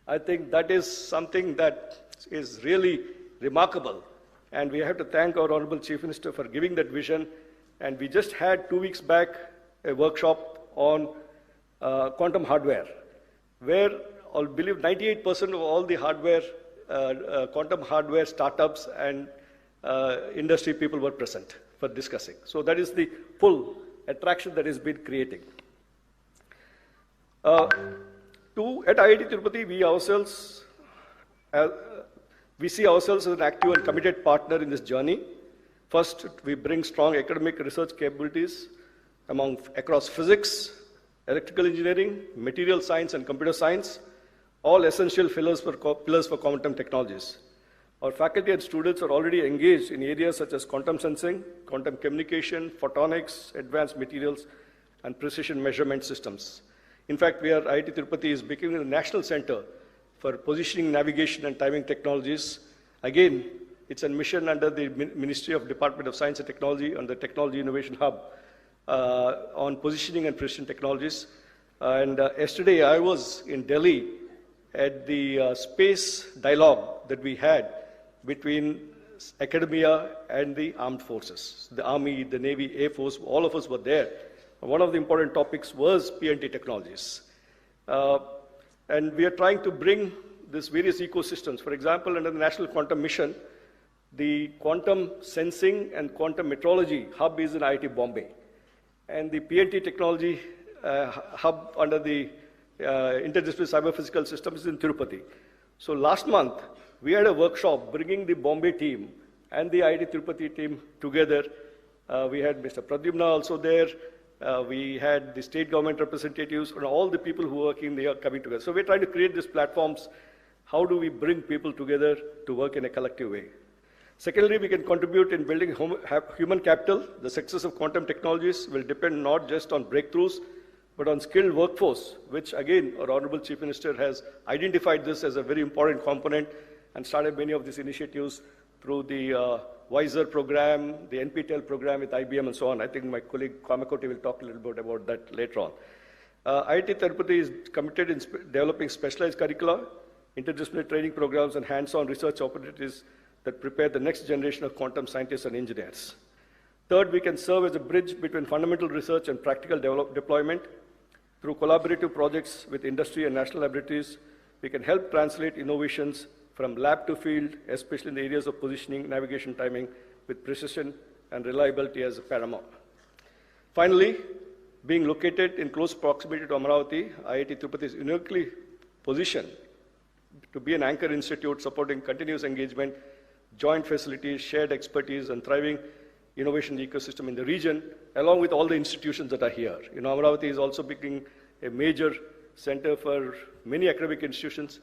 I think that is something that is really remarkable. And we have to thank our Honorable Chief Minister for giving that vision. And we just had 2 weeks back a workshop on quantum hardware, where I believe 98% of all the hardware, quantum hardware startups and industry people were present for discussing. So that is the full attraction that has been creating. At IIT Tirupati, we see ourselves as an active and committed partner in this journey. First, we bring strong academic research capabilities across physics, electrical engineering, material science, and computer science, all essential pillars for quantum technologies. Our faculty and students are already engaged in areas such as quantum sensing, quantum communication, photonics, advanced materials, and precision measurement systems. In fact, IIT Tirupati is becoming a national center for positioning, navigation, and timing technologies. Again, it's a mission under the Ministry of Department of Science and Technology and the Technology Innovation Hub on positioning and precision technologies. And yesterday I was in Delhi at the space dialogue that we had between academia and the armed forces. The Army, the Navy, Air Force, all of us were there. One of the important topics was PNT technologies. And we are trying to bring these various ecosystems. For example, under the National Quantum Mission, the quantum sensing and quantum metrology hub is in IIT Bombay. And the PNT technology hub under the Interdisciplinary Cyber Physical Systems is in Tirupati. So last month, we had a workshop bringing the Bombay team and the IIT Tirupati team together. We had Mr. Pradyumna also there. We had the state government representatives and all the people who are working there coming together. So we're trying to create these platforms. How do we bring people together to work in a collective way? Secondly, we can contribute in building human capital. The success of quantum technologies will depend not just on breakthroughs, but on skilled workforce, which again, our Honorable Chief Minister has identified this as a very important component and started many of these initiatives through the WISER program, the NPTEL program with IBM and so on. I think my colleague Kamakoti will talk a little bit about that later on. IIT Tirupati is committed in developing specialized curricula, interdisciplinary training programs, and hands-on research opportunities that prepare the next generation of quantum scientists and engineers. Third, we can serve as a bridge between fundamental research and practical deployment. Through collaborative projects with industry and national laboratories, we can help translate innovations from lab to field, especially in the areas of positioning, navigation, timing, with precision and reliability as paramount. Finally, being located in close proximity to Amaravati, IIT Tirupati is uniquely positioned to be an anchor institute supporting continuous engagement, joint facilities, shared expertise, and thriving innovation ecosystem in the region, along with all the institutions that are here. Amaravati is also becoming a major center for many academic institutions.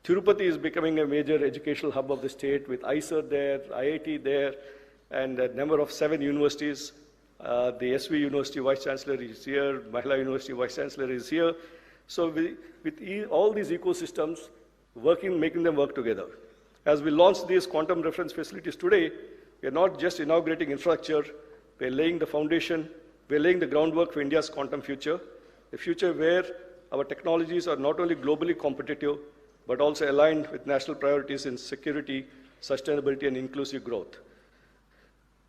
Tirupati is becoming a major educational hub of the state with ISER there, IIT there, and a number of 7 universities. The SV University Vice Chancellor is here, Mahila University Vice Chancellor is here. So with all these ecosystems, making them work together. As we launch these quantum reference facilities today, we are not just inaugurating infrastructure, we are laying the foundation, we are laying the groundwork for India's quantum future, a future where our technologies are not only globally competitive, but also aligned with national priorities in security, sustainability, and inclusive growth.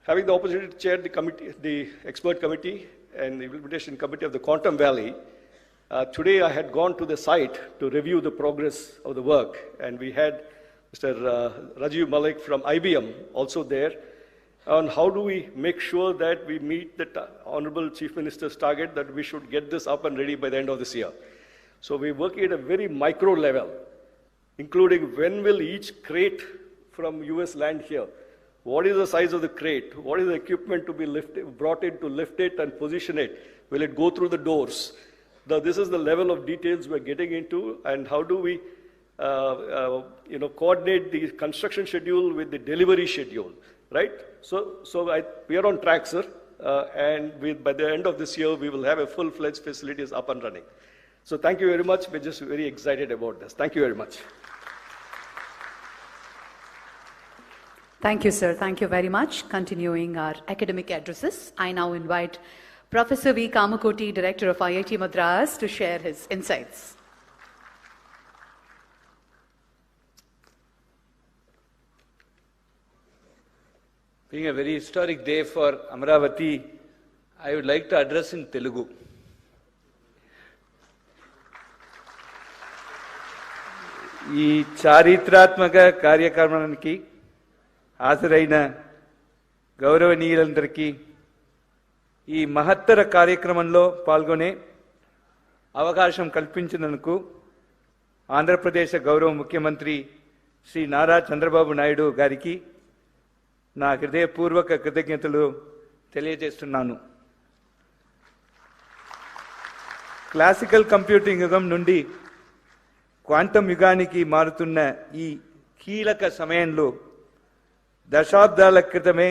Having the opportunity to chair the expert committee and the implementation committee of the Quantum Valley, today I had gone to the site to review the progress of the work, and we had Mr. Rajiv Malik from IBM also there on how do we make sure that we meet the Honorable Chief Minister's target that we should get this up and ready by the end of this year. So we're working at a very micro level, including when will each crate from US land here? What is the size of the crate? What is the equipment to be brought in to lift it and position it? Will it go through the doors? This is the level of details we're getting into, and how do we coordinate the construction schedule with the delivery schedule, right? So we are on track, sir, and by the end of this year, we will have a full-fledged facilities up and running. So thank you very much. We're just very excited about this. Thank you very much.
Thank you, sir. Thank you very much. Continuing our academic addresses, I now invite Professor V. Kamakoti, Director of IIT Madras, to share his insights.
Being a very historic day for Amaravati, I would like to address in Telugu. ఈ చారిత్రాత్మక కార్యక్రమానికి హాజరైన గౌరవనీయులందరికీ ఈ మహత్తర కార్యక్రమంలో పాల్గొనే అవకాశం కల్పించినందుకు ఆంధ్రప్రదేశ్ గౌరవ ముఖ్యమంత్రి శ్రీ నారా చంద్రబాబు నాయుడు గారికి నా హృదయపూర్వక కృతజ్ఞతలు తెలియజేస్తున్నాను. క్లాసికల్ కంప్యూటింగ్ యుగం నుండి క్వాంటం యుగానికి మారుతున్న ఈ కీలక సమయంలో దశాబ్దాల క్రితమే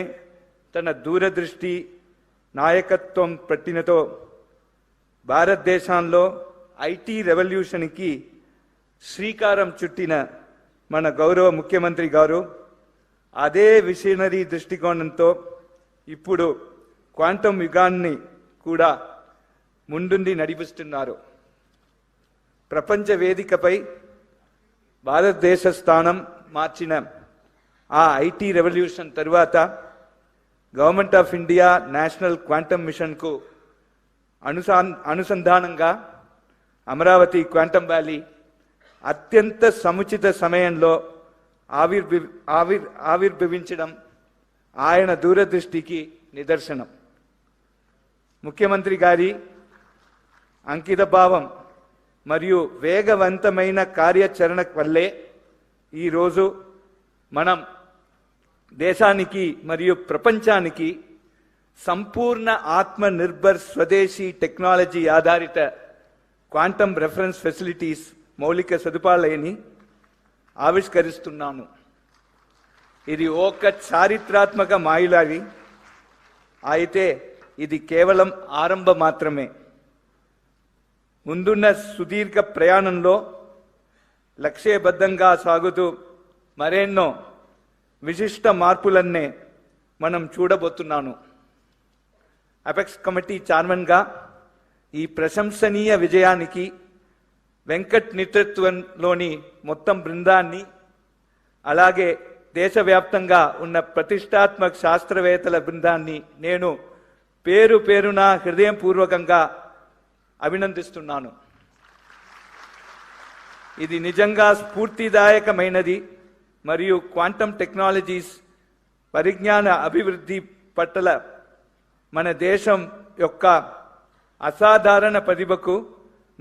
తన దూరదృష్టి నాయకత్వం పట్టినతో భారతదేశంలో ఐటీ రెవల్యూషన్కి శ్రీకారం చుట్టిన మన గౌరవ ముఖ్యమంత్రి గారు అదే విషనరీ దృష్టికోణంతో ఇప్పుడు క్వాంటం యుగాన్ని కూడా ముందుండి నడిపిస్తున్నారు. ప్రపంచ వేదికపై భారతదేశ స్థానం మార్చిన ఆ ఐటీ రెవల్యూషన్ తరువాత government of India national quantum మిషన్కు అనుసంధానంగా అమరావతి క్వాంటమ్ వ్యాలీ అత్యంత సముచిత సమయంలో ఆవిర్భవించడం ఆయన దూరదృష్టికి నిదర్శనం. ముఖ్యమంత్రి గారి అంకితభావం మరియు వేగవంతమైన కార్యాచరణ వల్లే ఈరోజు మనం దేశానికి మరియు ప్రపంచానికి సంపూర్ణ ఆత్మనిర్భర్ స్వదేశీ టెక్నాలజీ ఆధారిత క్వాంటమ్ రెఫరెన్స్ ఫెసిలిటీస్ మౌలిక సదుపాయాలని ఆవిష్కరిస్తున్నాను. ఇది ఒక చారిత్రాత్మక మైలురాయి అయితే ఇది కేవలం ఆరంభం మాత్రమే. ముందున్న సుదీర్ఘ ప్రయాణంలో లక్ష్యబద్ధంగా సాగుతూ మరెన్నో విశిష్ట మార్పులన్నే మనం చూడబోతున్నాను. అపెక్స్ కమిటీ చైర్మన్గా ఈ ప్రశంసనీయ విజయానికి వెంకట్ నేతృత్వంలోని మొత్తం బృందాన్ని, అలాగే దేశవ్యాప్తంగా ఉన్న ప్రతిష్టాత్మక శాస్త్రవేత్తల బృందాన్ని నేను పేరు పేరున హృదయపూర్వకంగా అభినందిస్తున్నాను. ఇది నిజంగా స్ఫూర్తిదాయకమైనది మరియు క్వాంటమ్ టెక్నాలజీస్ పరిజ్ఞాన అభివృద్ధి పట్ల మన దేశం యొక్క అసాధారణ ప్రతిభకు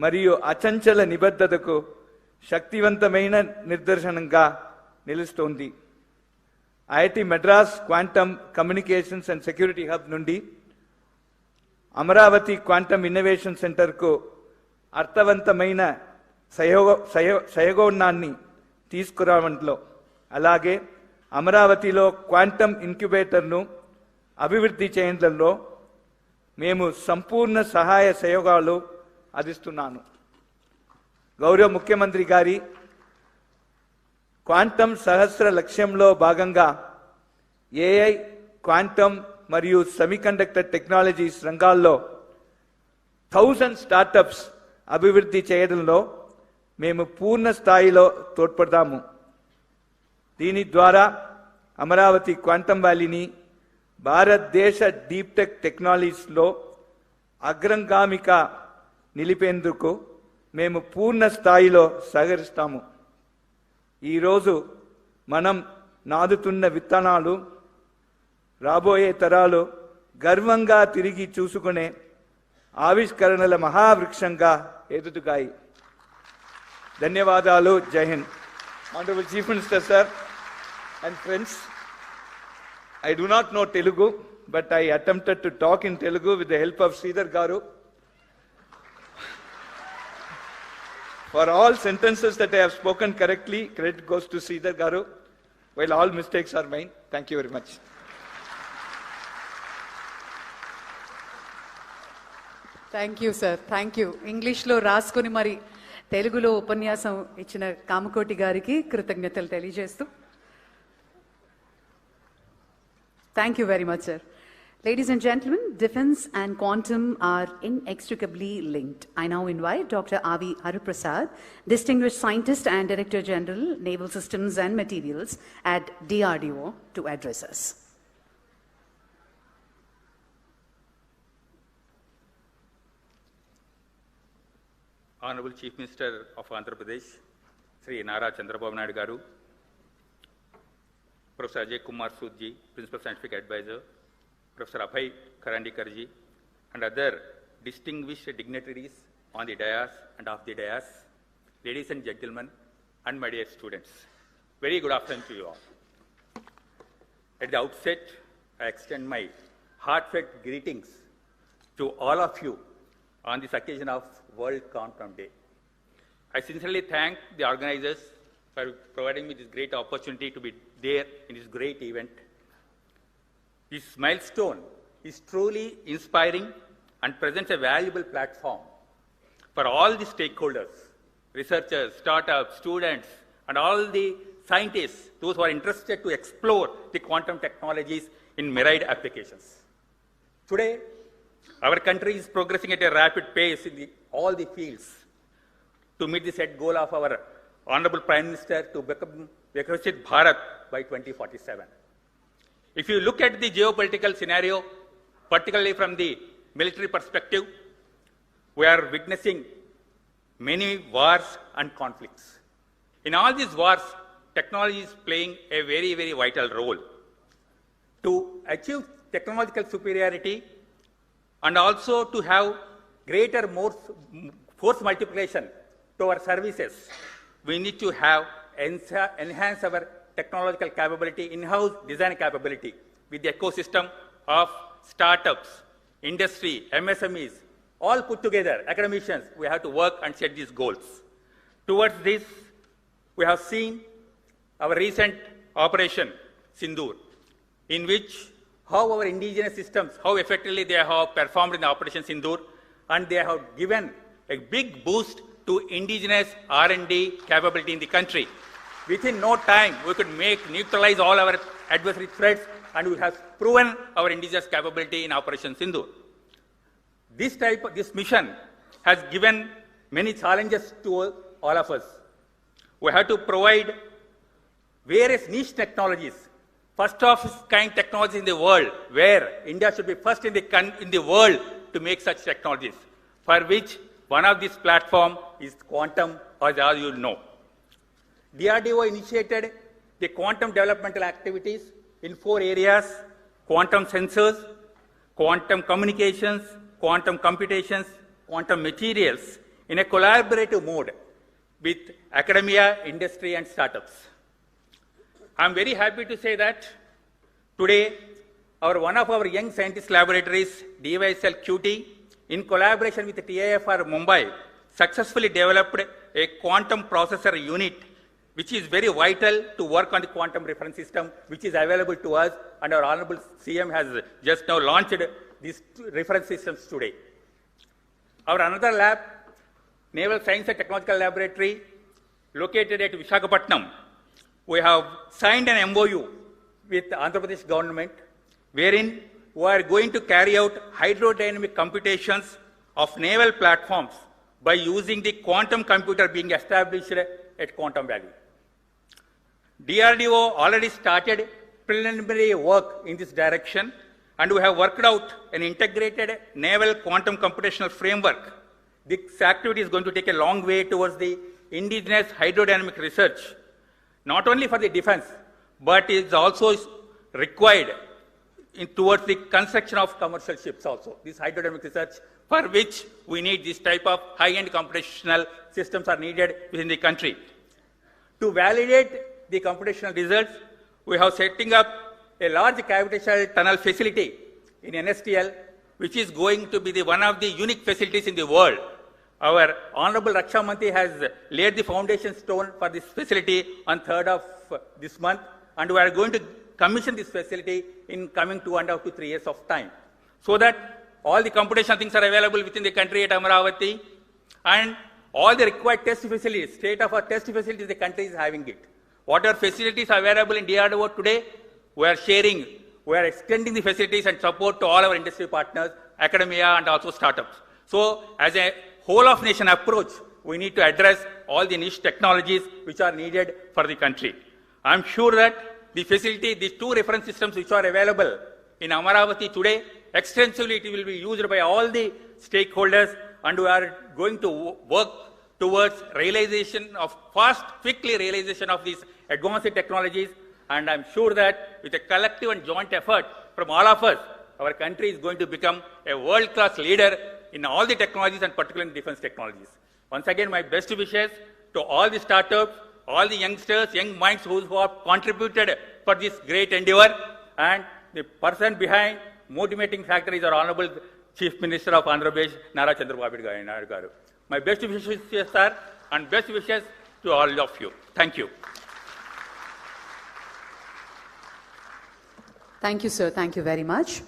మరియు అచంచల నిబద్ధతకు శక్తివంతమైన నిదర్శనంగా నిలుస్తోంది. IIT Madras quantum communications and security hub నుండి అమరావతి క్వాంటమ్ ఇన్నోవేషన్ సెంటర్కు అర్థవంతమైన సహయోగాన్ని తీసుకురావడంలో, అలాగే అమరావతిలో క్వాంటమ్ ఇంక్యుబేటర్ను అభివృద్ధి చేయడంలో మేము సంపూర్ణ సహాయ సహయోగాలు అందిస్తున్నాను. గౌరవ ముఖ్యమంత్రి గారి క్వాంటమ్ సహస్ర లక్ష్యంలో భాగంగా ఏఐ, క్వాంటమ్ మరియు సెమీకండక్టర్ టెక్నాలజీస్ రంగాల్లో 1000 స్టార్టప్స్ అభివృద్ధి చేయడంలో మేము పూర్ణ స్థాయిలో తోడ్పడతాము. దీని ద్వారా అమరావతి క్వాంటమ్ వ్యాలీని భారతదేశ డీప్ టెక్ టెక్నాలజీస్లో అగ్రగామిగా నిలిపేందుకు మేము పూర్ణ స్థాయిలో సహకరిస్తాము. ఈరోజు మనం నాదుతున్న విత్తనాలు రాబోయే తరాలు గర్వంగా తిరిగి చూసుకునే ఆవిష్కరణల మహావృక్షంగా ఎదుగుతాయి. ధన్యవాదాలు. జై Hind. Honorable Chief Minister, sir, and friends, I do not know Telugu, but I attempted to talk in Telugu with the help of Sridhar Garu. For all sentences that I have spoken correctly, credit goes to Sridhar Garu, while all mistakes are mine. Thank you very much.
Thank you sir, thank you. ఇంగ్లీష్లో రాసుకుని మరి తెలుగులో ఉపన్యాసం ఇచ్చిన కామకోటి గారికి కృతజ్ఞతలు తెలియజేస్తూ thank you very much sir. Ladies and gentlemen, defense and quantum are inextricably linked. I now invite Dr. Avi Haruprasad, Distinguished Scientist and Director General, Naval Systems and Materials at DRDO, to address us.
Honorable Chief Minister of Andhra Pradesh, Sri Nara Chandrababu Naidu Garu, Professor Ajay Kumar Sudji, Principal Scientific Advisor, Professor Abhay Karandikarji, and other distinguished dignitaries on the dais and off the dais, ladies and gentlemen, and my dear students. Very good afternoon to you all. At the outset, I extend my heartfelt greetings to all of you on this occasion of World Quantum Day. I sincerely thank the organizers for providing me this great opportunity to be there in this great event. This milestone is truly inspiring and presents a valuable platform for all the stakeholders, researchers, startups, students, and all the scientists, those who are interested to explore the quantum technologies in myriad applications. Today, our country is progressing at a rapid pace in all the fields to meet the set goal of our Honorable Prime Minister to become Viksit Bharat by 2047. If you look at the geopolitical scenario, particularly from the military perspective, we are witnessing many wars and conflicts. In all these wars, technology is playing a very, very vital role. To achieve technological superiority and also to have greater force multiplication to our services, we need to have enhance our technological capability, in-house design capability with the ecosystem of startups, industry, MSMEs, all put together, academicians, we have to work and set these goals. Towards this, we have seen our recent Operation Sindoor, in which how our indigenous systems, how effectively they have performed in the Operation Sindoor, and they have given a big boost to indigenous R&D capability in the country. Within no time, we could neutralize all our adversary threats, and we have proven our indigenous capability in Operation Sindoor. This mission has given many challenges to all of us. We have to provide various niche technologies, first of its kind technologies in the world, where India should be first in the world to make such technologies, for which one of these platforms is quantum, as all you know. DRDO initiated the quantum developmental activities in 4 areas: quantum sensors, quantum communications, quantum computations, quantum materials, in a collaborative mode with academia, industry, and startups. I'm very happy to say that today, one of our young scientist laboratories, DYSL QT, in collaboration with the TIFR Mumbai, successfully developed a quantum processor unit, which is very vital to work on the quantum reference system, which is available to us, and our Honorable CM has just now launched these reference systems today. Our another lab, Naval Science and Technological Laboratory, located at Visakhapatnam, we have signed an MOU with the Andhra Pradesh government, wherein we are going to carry out hydrodynamic computations of naval platforms by using the quantum computer being established at Quantum Valley. DRDO already started preliminary work in this direction, and we have worked out an integrated naval quantum computational framework. This activity is going to take a long way towards the indigenous hydrodynamic research, not only for the defense, but is also required towards the construction of commercial ships also. This hydrodynamic research, for which we need this type of high-end computational systems are needed within the country. To validate the computational results, we have setting up a large gravitational tunnel facility in NSTL, which is going to be one of the unique facilities in the world. Our Honorable Raksha Mantri has laid the foundation stone for this facility on 3rd of this month, and we are going to commission this facility in coming 2.5 to 3 years of time, so that all the computational things are available within the country at Amaravati, and all the required test facilities, state-of-art test facilities, the country is having it. Whatever facilities are available in DRDO today, we are sharing, we are extending the facilities and support to all our industry partners, academia, and also startups. So, as a whole of nation approach, we need to address all the niche technologies which are needed for the country. I'm sure that the facility, these 2 reference systems which are available in Amaravati today, extensively it will be used by all the stakeholders, and we are going to work towards realization of quickly realization of these advanced technologies. And I'm sure that with a collective and joint effort from all of us, our country is going to become a world-class leader in all the technologies, and particularly in defense technologies. Once again, my best wishes to all the startups, all the youngsters, young minds who have contributed for this great endeavor, and the person behind motivating factor is our Honorable Chief Minister of Andhra Pradesh, Nara Chandrababu Naidu garu. My best wishes, sir, and best wishes to all of you. Thank you.
Thank you, sir. Thank you very much.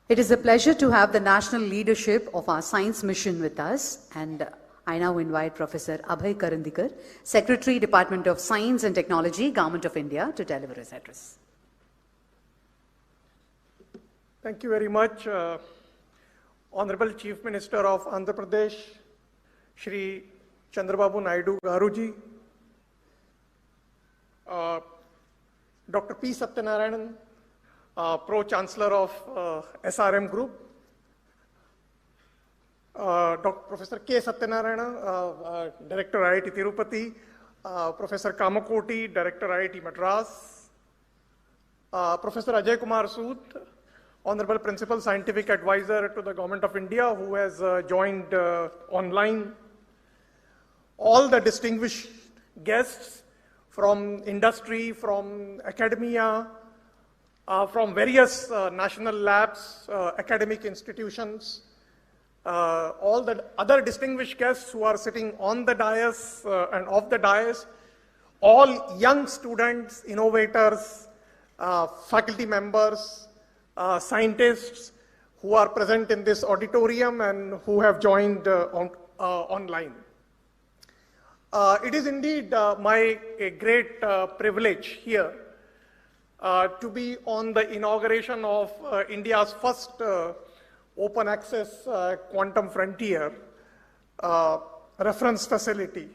It is a pleasure to have the national leadership of our science mission with us, and I now invite Professor Abhay Karandikar, Secretary, Department of Science and Technology, Government of India, to deliver his address.
Thank you very much, Honorable Chief Minister of Andhra Pradesh, Shri Chandrababu Naidu Garuji, Dr. P. Satyanarayanan, Pro-Chancellor of SRM Group, Professor K. Satyanarayana, Director IIT Tirupati, Professor Kamakoti, Director IIT Madras, Professor Ajay Kumar Sood, Honorable Principal Scientific Advisor to the Government of India, who has joined online, all the distinguished guests from industry, from academia, from various national labs, academic institutions, all the other distinguished guests who are sitting on the dais and off the dais, all young students, innovators, faculty members, scientists who are present in this auditorium and who have joined online. It is indeed my great privilege here to be on the inauguration of India's first open access quantum frontier reference facility.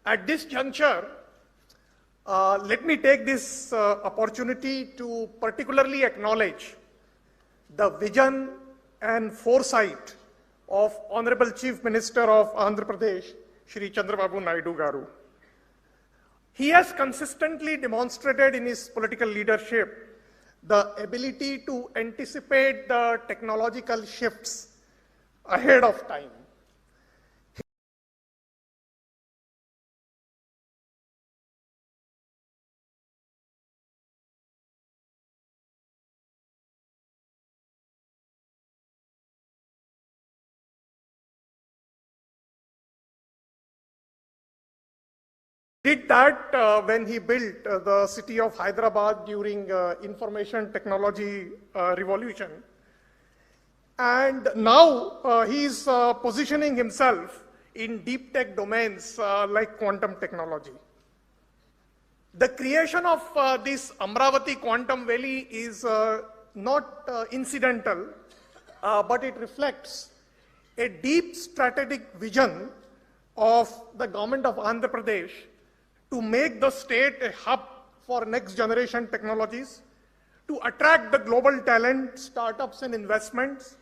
At this juncture, let me take this opportunity to particularly acknowledge the vision and foresight of Honorable Chief Minister of Andhra Pradesh, Shri Chandrababu Naidu Garu. He has consistently demonstrated in his political leadership the ability to anticipate the technological shifts ahead of time. Did that when he built the city of Hyderabad during information technology revolution. And now he is positioning himself in deep tech domains like quantum technology. The creation of this Amaravati Quantum Valley is not incidental, but it reflects a deep strategic vision of the government of Andhra Pradesh to make the state a hub for next generation technologies, to attract the global talent, startups and investments,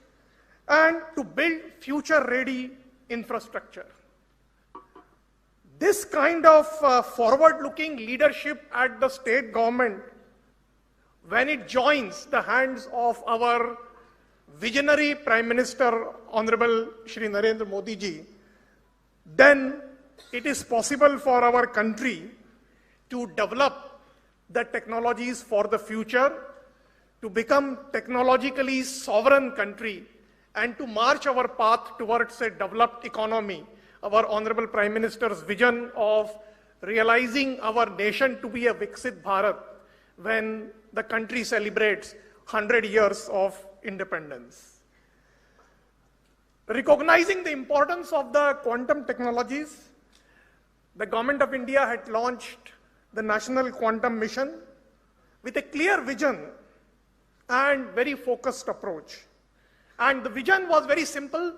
and to build future-ready infrastructure. This kind of forward-looking leadership at the state government, when it joins the hands of our visionary Prime Minister, Honorable Shri Narendra Modi ji, then it is possible for our country to develop the technologies for the future, to become technologically sovereign country, and to march our path towards a developed economy. Our Honorable Prime Minister's vision of realizing our nation to be a Viksit Bharat when the country celebrates 100 years of independence. Recognizing the importance of the quantum technologies, the Government of India had launched the National Quantum Mission with a clear vision and very focused approach. And the vision was very simple: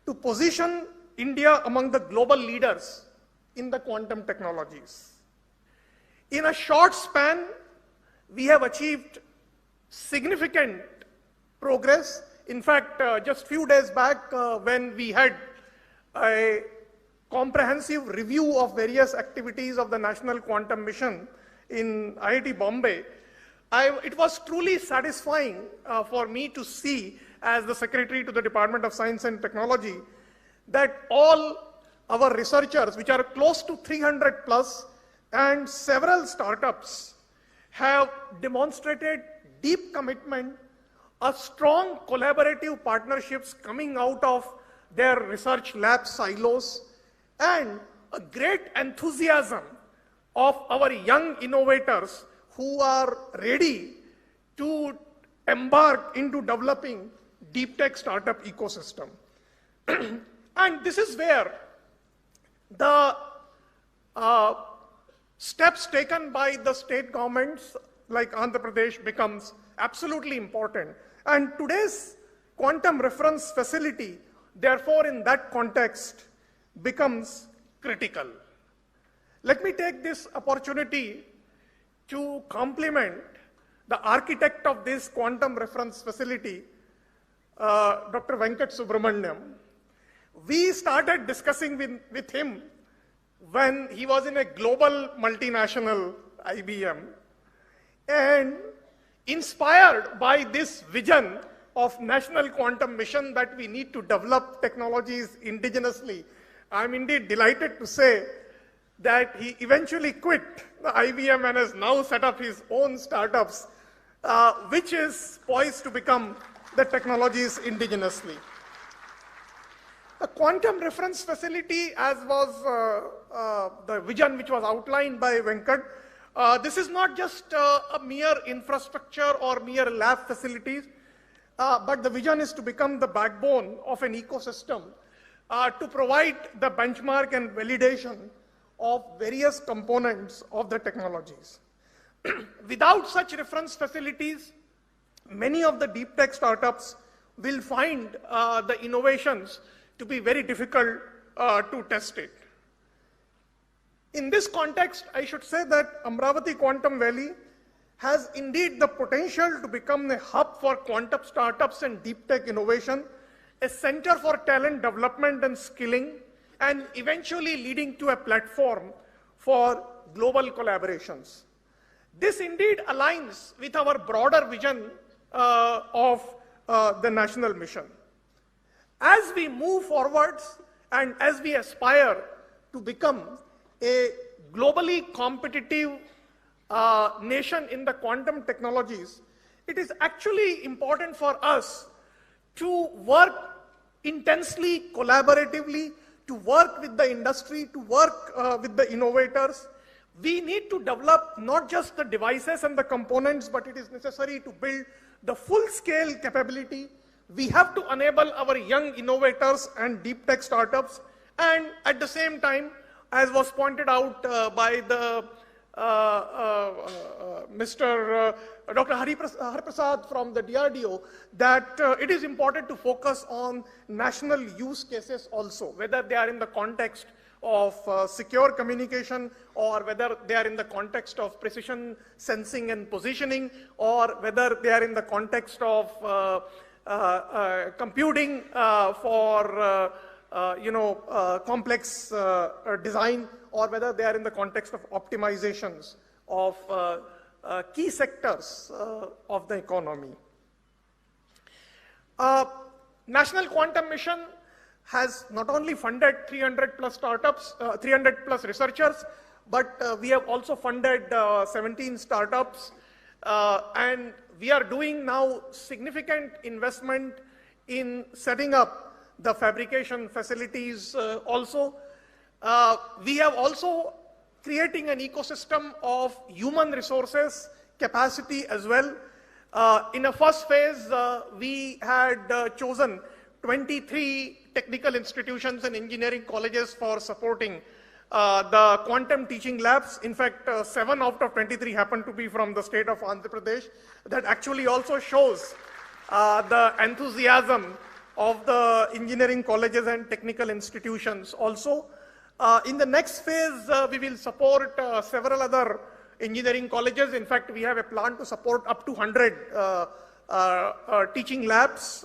to position India among the global leaders in the quantum technologies. In a short span, we have achieved significant progress. In fact, just few days back, when we had a comprehensive review of various activities of the National Quantum Mission in IIT Bombay, it was truly satisfying for me to see, as the Secretary to the Department of Science and Technology, that all our researchers, which are close to 300 plus, and several startups have demonstrated deep commitment a strong collaborative partnerships coming out of their research lab silos, and a great enthusiasm of our young innovators who are ready to embark into developing deep tech startup ecosystem. And this is where the steps taken by the state governments like Andhra Pradesh becomes absolutely important. And today's quantum reference facility, therefore, in that context, becomes critical. Let me take this opportunity to compliment the architect of this quantum reference facility, Dr. Venkat Subramaniam. We started discussing with him when he was in a global multinational IBM, and inspired by this vision of national quantum mission that we need to develop technologies indigenously, I'm indeed delighted to say that he eventually quit the IBM and has now set up his own startups, which is poised to become the technologies indigenously. The quantum reference facility, as was the vision which was outlined by Venkat, this is not just a mere infrastructure or mere lab facilities, but the vision is to become the backbone of an ecosystem to provide the benchmark and validation of various components of the technologies. Without such reference facilities, many of the deep tech startups will find the innovations to be very difficult to test it. In this context, I should say that Amaravati Quantum Valley has indeed the potential to become a hub for quantum startups and deep tech innovation, a center for talent development and skilling, and eventually leading to a platform for global collaborations. This indeed aligns with our broader vision of the national mission. As we move forwards and as we aspire to become a globally competitive nation in the quantum technologies, it is actually important for us to work intensely, collaboratively, to work with the industry, to work with the innovators. We need to develop not just the devices and the components, but it is necessary to build the full-scale capability. We have to enable our young innovators and deep tech startups, and at the same time, as was pointed out by the Mr. Dr. Hariprasad from the DRDO, that it is important to focus on national use cases also, whether they are in the context of secure communication, or whether they are in the context of precision sensing and positioning, or whether they are in the context of computing for complex design, or whether they are in the context of optimizations of key sectors of the economy. National Quantum Mission has not only funded 300 plus startups, 300 plus researchers, but we have also funded 17 startups, and we are doing now significant investment in setting up the fabrication facilities also. We have also creating an ecosystem of human resources capacity as well. In a first phase, we had chosen 23 technical institutions and engineering colleges for supporting the quantum teaching labs. In fact, 7 out of 23 happen to be from the state of Andhra Pradesh. That actually also shows the enthusiasm of the engineering colleges and technical institutions also. In the next phase, we will support several other engineering colleges. In fact, we have a plan to support up to 100 teaching labs.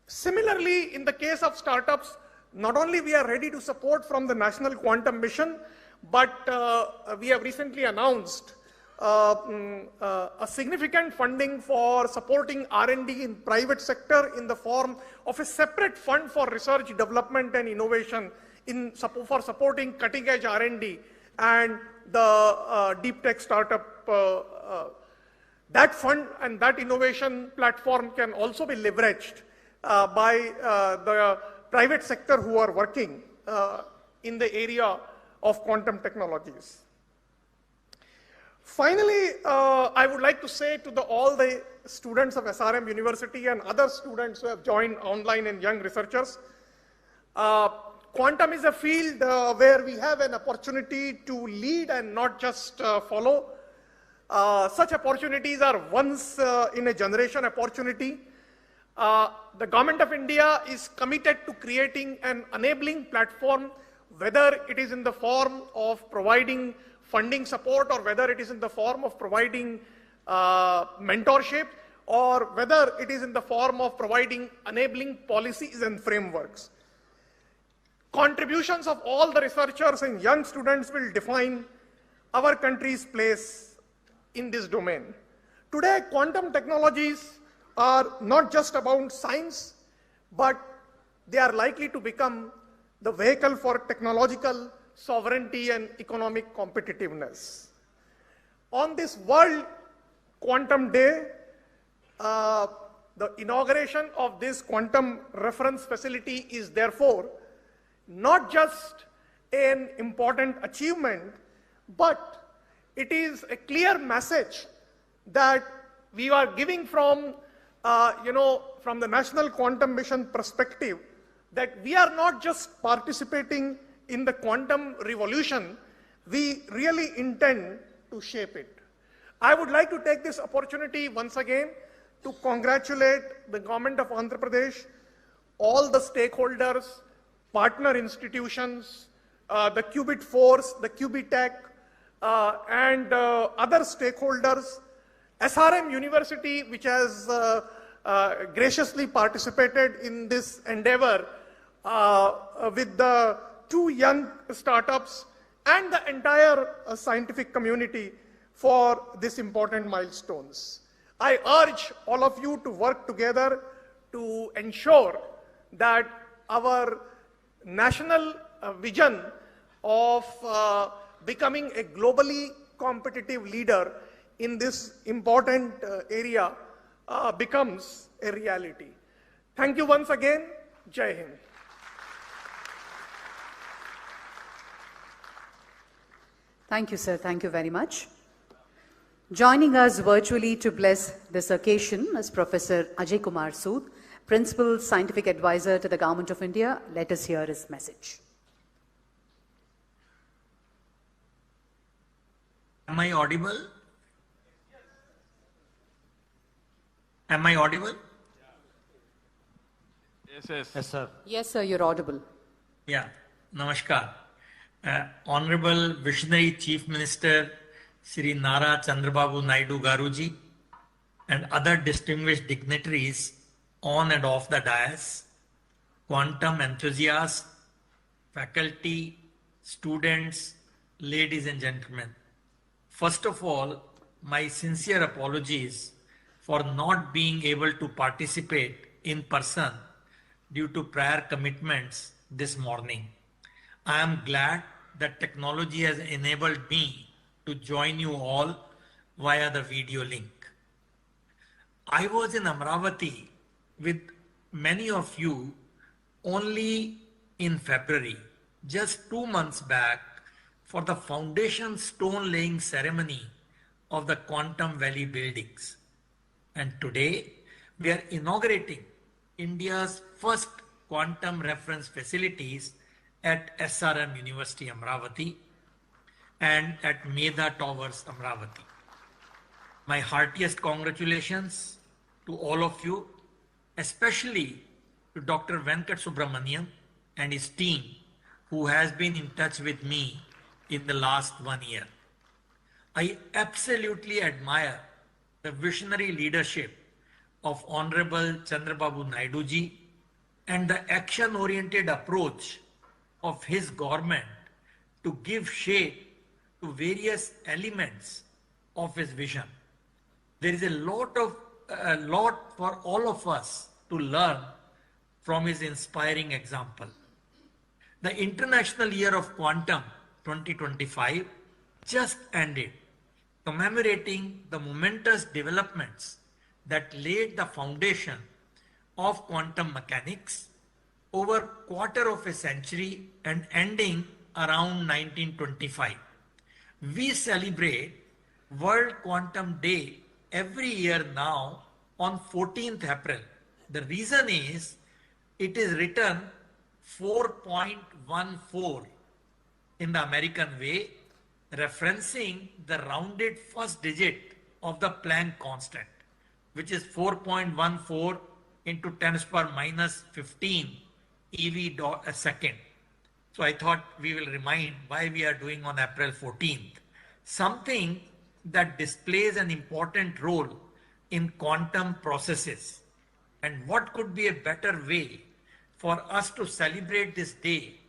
Similarly, in the case of startups, not only we are ready to support from the National Quantum Mission, but we have recently announced a significant funding for supporting R&D in private sector in the form of a separate fund for research, development and innovation for supporting cutting edge R&D and the deep tech startup That fund and that innovation platform can also be leveraged by the private sector who are working in the area of quantum technologies. Finally, I would like to say to all the students of SRM University and other students who have joined online and young researchers, quantum is a field where we have an opportunity to lead and not just follow. Such opportunities are once in a generation opportunity. The Government of India is committed to creating an enabling platform, whether it is in the form of providing funding support or whether it is in the form of providing mentorship or whether it is in the form of providing enabling policies and frameworks. Contributions of all the researchers and young students will define our country's place in this domain. Today, quantum technologies are not just about science, but they are likely to become the vehicle for technological sovereignty and economic competitiveness. On this World Quantum Day, the inauguration of this quantum reference facility is therefore not just an important achievement, but it is a clear message that we are giving from the National Quantum Mission perspective, that we are not just participating in the quantum revolution, we really intend to shape it. I would like to take this opportunity once again to congratulate the government of Andhra Pradesh, all the stakeholders, partner institutions, the Qubit Force, the Qubitech, and other stakeholders, SRM University, which has graciously participated in this endeavor with the 2 young startups and the entire scientific community for these important milestones. I urge all of you to work together to ensure that our national vision of becoming a globally competitive leader in this important area becomes a reality. Thank you once again. Jai Hind.
Thank you, sir. Thank you very much. Joining us virtually to bless this occasion is Professor Ajay Kumar Sood, Principal Scientific Advisor to the Government of India. Let us hear his message.
Am I audible? Am I audible?
Yes, sir. Yes, sir, you're audible.
Yeah, namaskar. Honorable Visionary Chief Minister Shri Nara Chandrababu Naidu Garuji and other distinguished dignitaries on and off the dais, quantum enthusiasts, faculty, students, ladies and gentlemen. First of all, my sincere apologies for not being able to participate in person due to prior commitments this morning. I am glad that technology has enabled me to join you all via the video link. I was in Amaravati with many of you only in February, just 2 months back, for the foundation stone laying ceremony of the Quantum Valley buildings. And today we are inaugurating India's first quantum reference facilities at SRM University Amaravati and at Medha Towers Amaravati. My heartiest congratulations to all of you, especially to Dr. Venkat Subramaniam and his team, who has been in touch with me in the last 1 year. I absolutely admire the visionary leadership of Honorable Chandrababu Naidu ji and the action-oriented approach of his government to give shape to various elements of his vision. There is a lot for all of us to learn from his inspiring example. The International Year of Quantum 2025 just ended, commemorating the momentous developments that laid the foundation of quantum mechanics over quarter of a century and ending around 1925. We celebrate World Quantum Day every year now on 14th April. The reason is it is written 4.14 in the American way, referencing the rounded first digit of the Planck constant, which is 4.14 into 10 to the power minus 15 EV a second. So I thought we will remind why we are doing on April 14th. Something that displays an important role in quantum processes. And what could be a better way for us to celebrate this day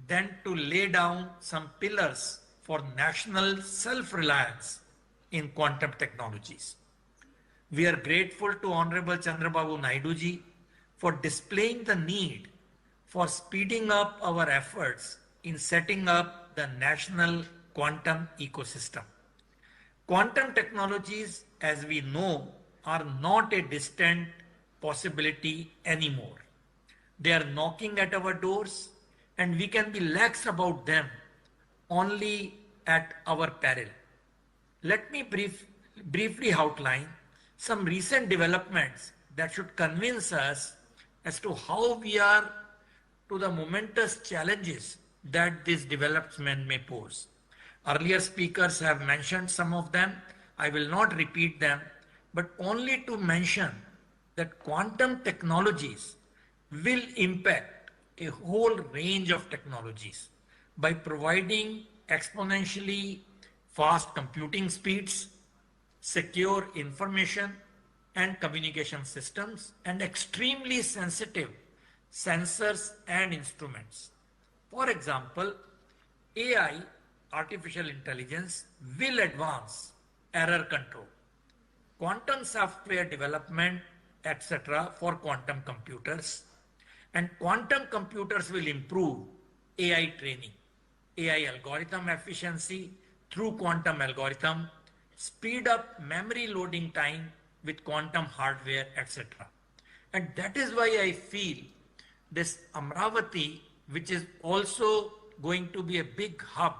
than to lay down some pillars for national self-reliance in quantum technologies. We are grateful to Honorable Chandrababu Naidu ji for displaying the need for speeding up our efforts in setting up the national quantum ecosystem. Quantum technologies, as we know, are not a distant possibility anymore. They are knocking at our doors, and we can be lax about them only at our peril. Let me briefly outline some recent developments that should convince us as to how we are to the momentous challenges that this development may pose. Earlier speakers have mentioned some of them. I will not repeat them, but only to mention that quantum technologies will impact a whole range of technologies by providing exponentially fast computing speeds, secure information and communication systems, and extremely sensitive sensors and instruments. For example, AI, artificial intelligence, will advance error control, quantum software development, etc. for quantum computers, and quantum computers will improve AI training, AI algorithm efficiency through quantum algorithm, speed up memory loading time with quantum hardware, etc. And that is why I feel this Amaravati, which is also going to be a big hub,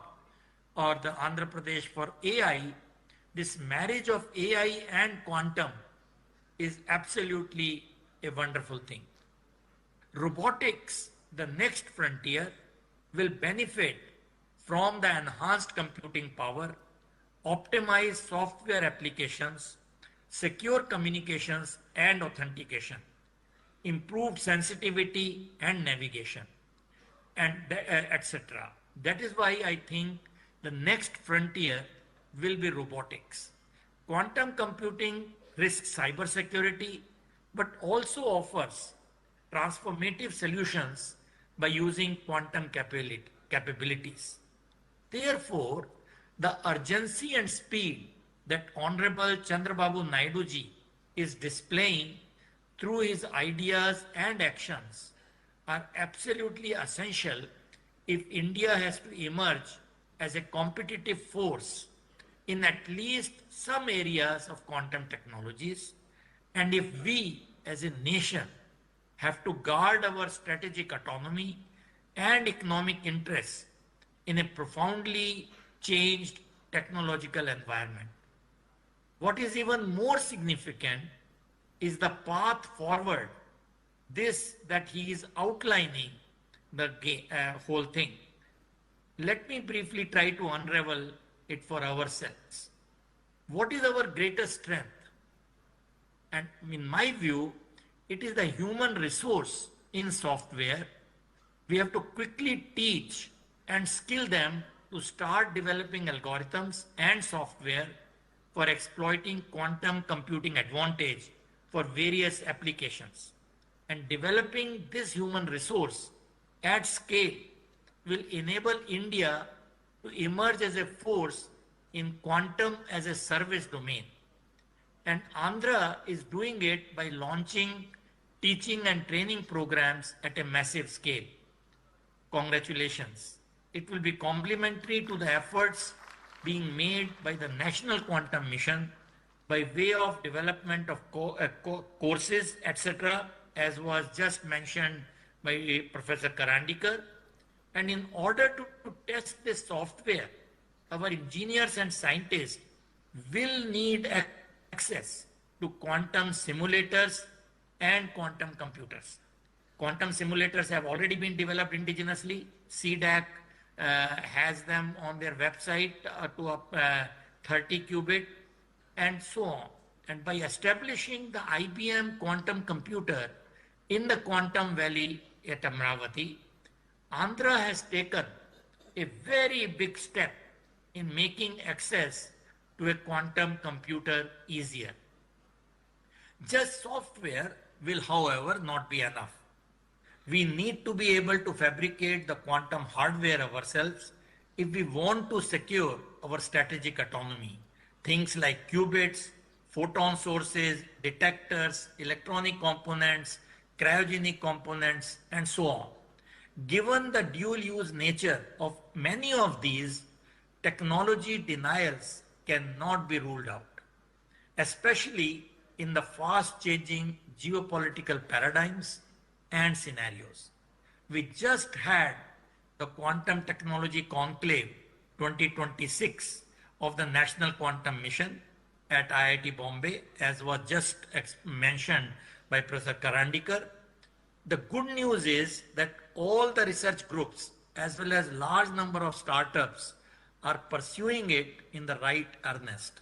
or the Andhra Pradesh for AI, this marriage of AI and quantum is absolutely a wonderful thing. Robotics, the next frontier, will benefit from the enhanced computing power, optimized software applications, secure communications and authentication, improved sensitivity and navigation, and etc. That is why I think the next frontier will be robotics. Quantum computing risks cybersecurity, but also offers transformative solutions by using quantum capabilities. Therefore, the urgency and speed that Honorable Chandrababu Naidu ji is displaying through his ideas and actions are absolutely essential if India has to emerge as a competitive force in at least some areas of quantum technologies, and if we as a nation have to guard our strategic autonomy and economic interests in a profoundly changed technological environment. What is even more significant is the path forward, this that he is outlining the whole thing. Let me briefly try to unravel it for ourselves. What is our greatest strength? And in my view, it is the human resource in software. We have to quickly teach and skill them to start developing algorithms and software for exploiting quantum computing advantage for various applications. And developing this human resource at scale will enable India to emerge as a force in quantum as a service domain. And Andhra is doing it by launching teaching and training programs at a massive scale. Congratulations. It will be complementary to the efforts being made by the National Quantum Mission by way of development of courses, etc., as was just mentioned by Professor Karandikar. And in order to test this software, our engineers and scientists will need access to quantum simulators and quantum computers. Quantum simulators have already been developed indigenously. CDAC has them on their website to 30 qubit and so on. And by establishing the IBM quantum computer in the Quantum Valley at Amaravati, Andhra has taken a very big step in making access to a quantum computer easier. Just software will, however, not be enough. We need to be able to fabricate the quantum hardware ourselves if we want to secure our strategic autonomy. Things like qubits, photon sources, detectors, electronic components, cryogenic components, and so on. Given the dual-use nature of many of these, technology denials cannot be ruled out, especially in the fast-changing geopolitical paradigms and scenarios. We just had the Quantum Technology Conclave 2026 of the National Quantum Mission at IIT Bombay, as was just mentioned by Professor Karandikar. The good news is that all the research groups as well as large number of startups are pursuing it in the right earnest.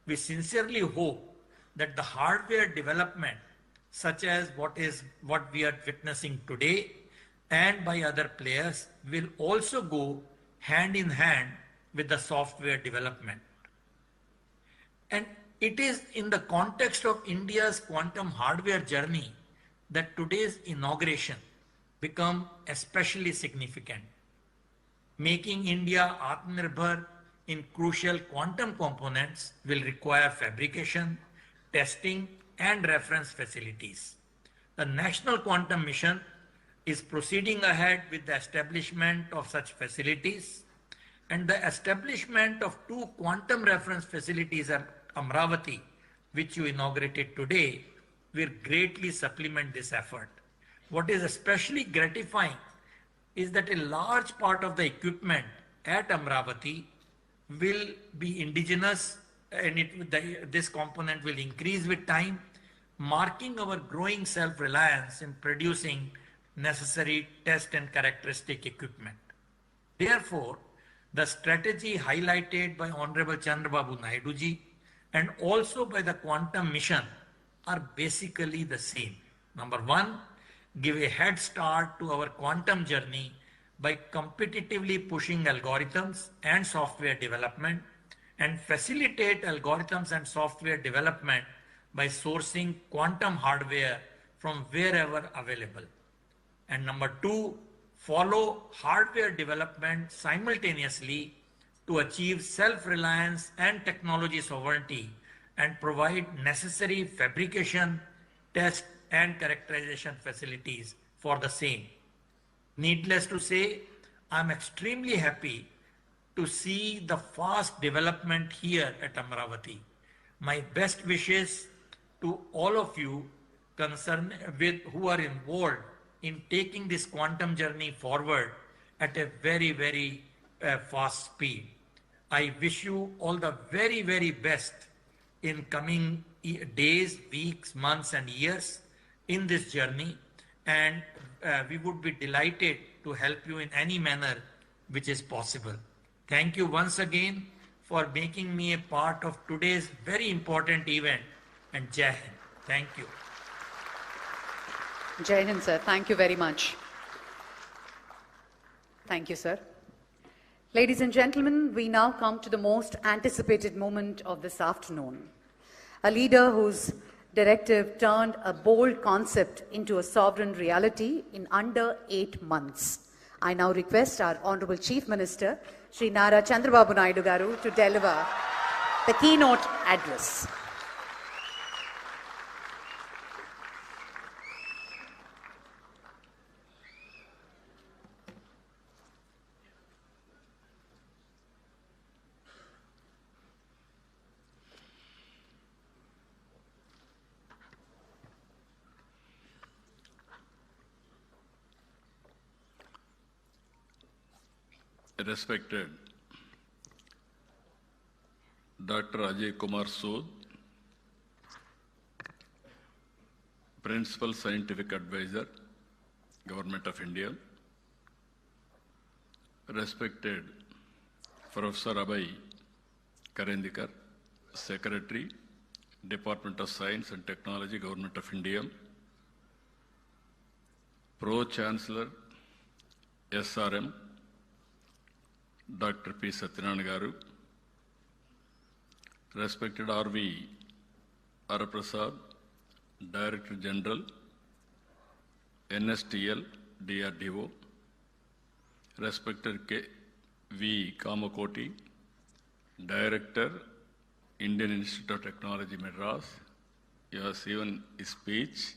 We sincerely hope that the hardware development, such as what we are witnessing today and by other players, will also go hand in hand with the software development. And it is in the context of India's quantum hardware journey that today's inauguration become especially significant. Making India Atmanirbhar in crucial quantum components will require fabrication, testing, and reference facilities. The National Quantum Mission is proceeding ahead with the establishment of such facilities, and the establishment of 2 quantum reference facilities at Amaravati, which you inaugurated today, will greatly supplement this effort. What is especially gratifying is that a large part of the equipment at Amaravati will be indigenous, and this component will increase with time, marking our growing self-reliance in producing necessary test and characteristic equipment. Therefore, the strategy highlighted by Honorable Chandrababu Naidu ji and also by the Quantum Mission are basically the same. Number 1, give a head start to our quantum journey by competitively pushing algorithms and software development, and facilitate algorithms and software development by sourcing quantum hardware from wherever available. And number 2, follow hardware development simultaneously to achieve self-reliance and technology sovereignty and provide necessary fabrication, test, and characterization facilities for the same. Needless to say, I'm extremely happy to see the fast development here at Amaravati. My best wishes to all of you who are involved in taking this quantum journey forward at a very, very fast speed. I wish you all the very, very best in coming days, weeks, months, and years in this journey, and we would be delighted to help you in any manner which is possible. Thank you once again for making me a part of today's very important event, and Jai Hind. Thank you.
Jai Hind, sir. Thank you very much. Thank you, sir. Ladies and gentlemen, we now come to the most anticipated moment of this afternoon. A leader whose directive turned a bold concept into a sovereign reality in under 8 months. I now request our Honorable Chief Minister, Sri Nara Chandrababu Naidu Garu, to deliver the keynote address.
Respected Dr. Ajay Kumar Sood, Principal Scientific Advisor, Government of India. Respected Professor Abhay Karandikar, Secretary, Department of Science and Technology, Government of India. Pro-Chancellor, SRM, Dr. P. Satyanarayana Garu. Respected R.V. Araprasad, Director General, NSTL, DRDO. Respected V. Kamakoti, Director, Indian Institute of Technology, Madras. You have seen his speech.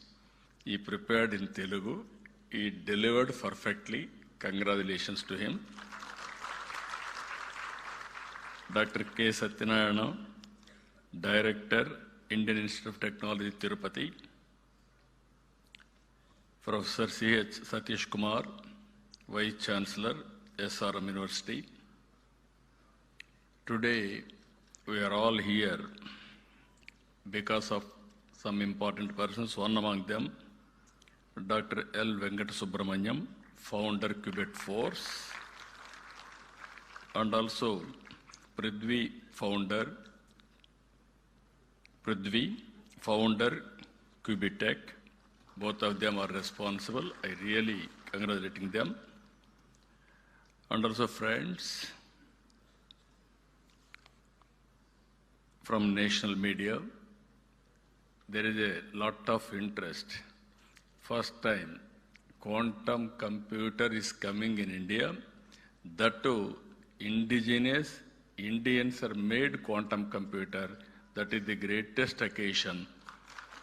He prepared in Telugu. He delivered perfectly. Congratulations to him. Dr. K. Satyanarayana, Director, Indian Institute of Technology, Tirupati. Professor C.H. Satish Kumar, Vice Chancellor, SRM University. Today, we are all here because of some important persons. One among them, Dr. L. Venkata Subramanyam, founder Qubit Force, and also Prithvi, founder Qubitech. Both of them are responsible. I really congratulating them. And also friends from national media. There is a lot of interest. First time quantum computer is coming in India. That too, indigenous Indians are made quantum computer. That is the greatest occasion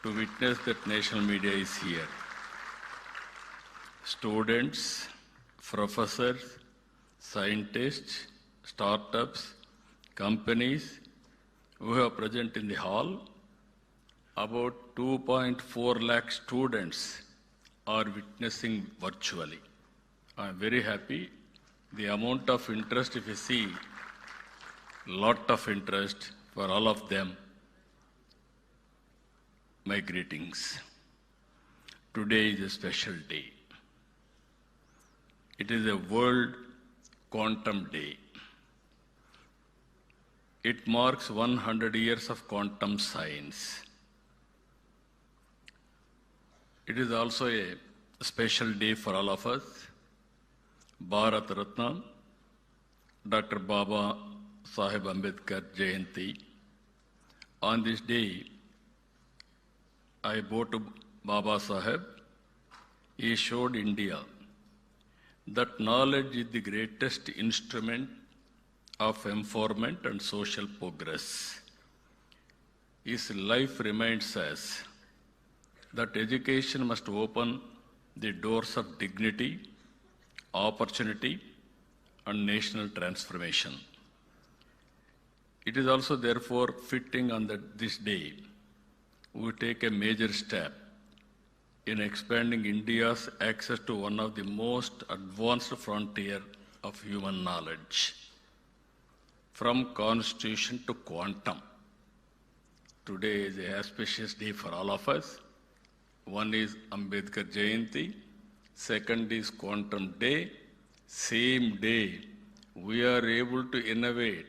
to witness that national media is here. Students, professors, scientists, startups, companies who are present in the hall, about 2.4 lakh students are witnessing virtually. I am very happy. The amount of interest, if you see, lot of interest for all of them. My greetings. Today is a special day. It is a World Quantum Day. It marks 100 years of quantum science. It is also a special day for all of us. Bharat Ratna, Dr. Baba Sahib Ambedkar Jayanti. On this day, I bow to Baba Sahib. He showed India that knowledge is the greatest instrument of empowerment and social progress. His life reminds us that education must open the doors of dignity, opportunity, and national transformation. It is also therefore fitting on this day we take a major step in expanding India's access to one of the most advanced frontier of human knowledge. From constitution to quantum. Today is a auspicious day for all of us. One is Ambedkar Jayanti, second is Quantum Day. Same day, we are able to innovate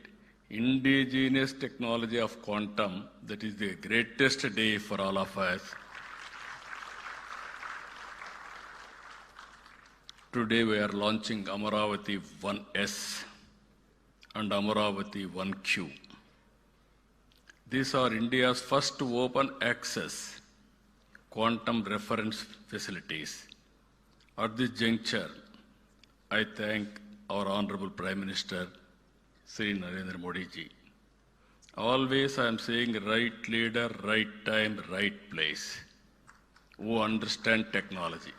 indigenous technology of quantum. That is the greatest day for all of us. Today we are launching Amaravati 1S and Amaravati 1Q. These are India's first open access quantum reference facilities. At this juncture, I thank our Honorable Prime Minister, Sri Narendra Modi ji. Always I am saying right leader, right time, right place, who understand technology.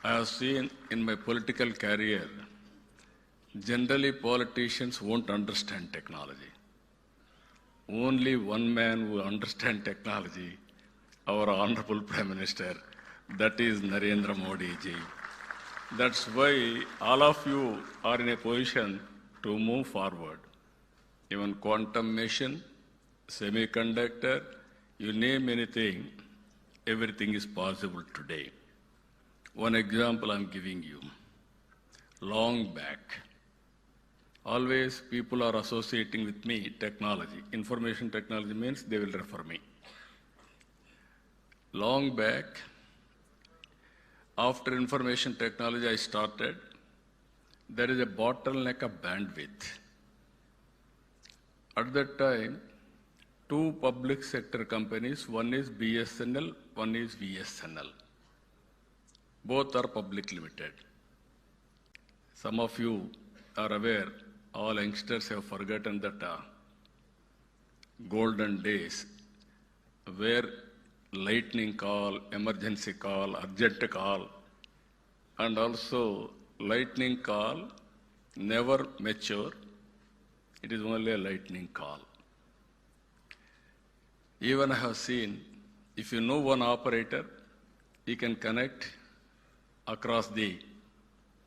I have seen in my political career, generally politicians won't understand technology. Only one man who understands technology, our Honorable Prime Minister, that is Narendra Modi ji. That's why all of you are in a position to move forward. Even quantum machine, semiconductor, you name anything, everything is possible today. One example I'm giving you. Long back, always people are associating with me technology. Information technology means they will refer me. Long back, after information technology I started, there is a bottleneck of bandwidth. At that time, two public sector companies, one is BSNL, one is VSNL. Both are public limited. Some of you are aware, all youngsters have forgotten that golden days where lightning call, emergency call, urgent call, and also lightning call never mature. It is only a lightning call. Even I have seen, if you know one operator, he can connect across the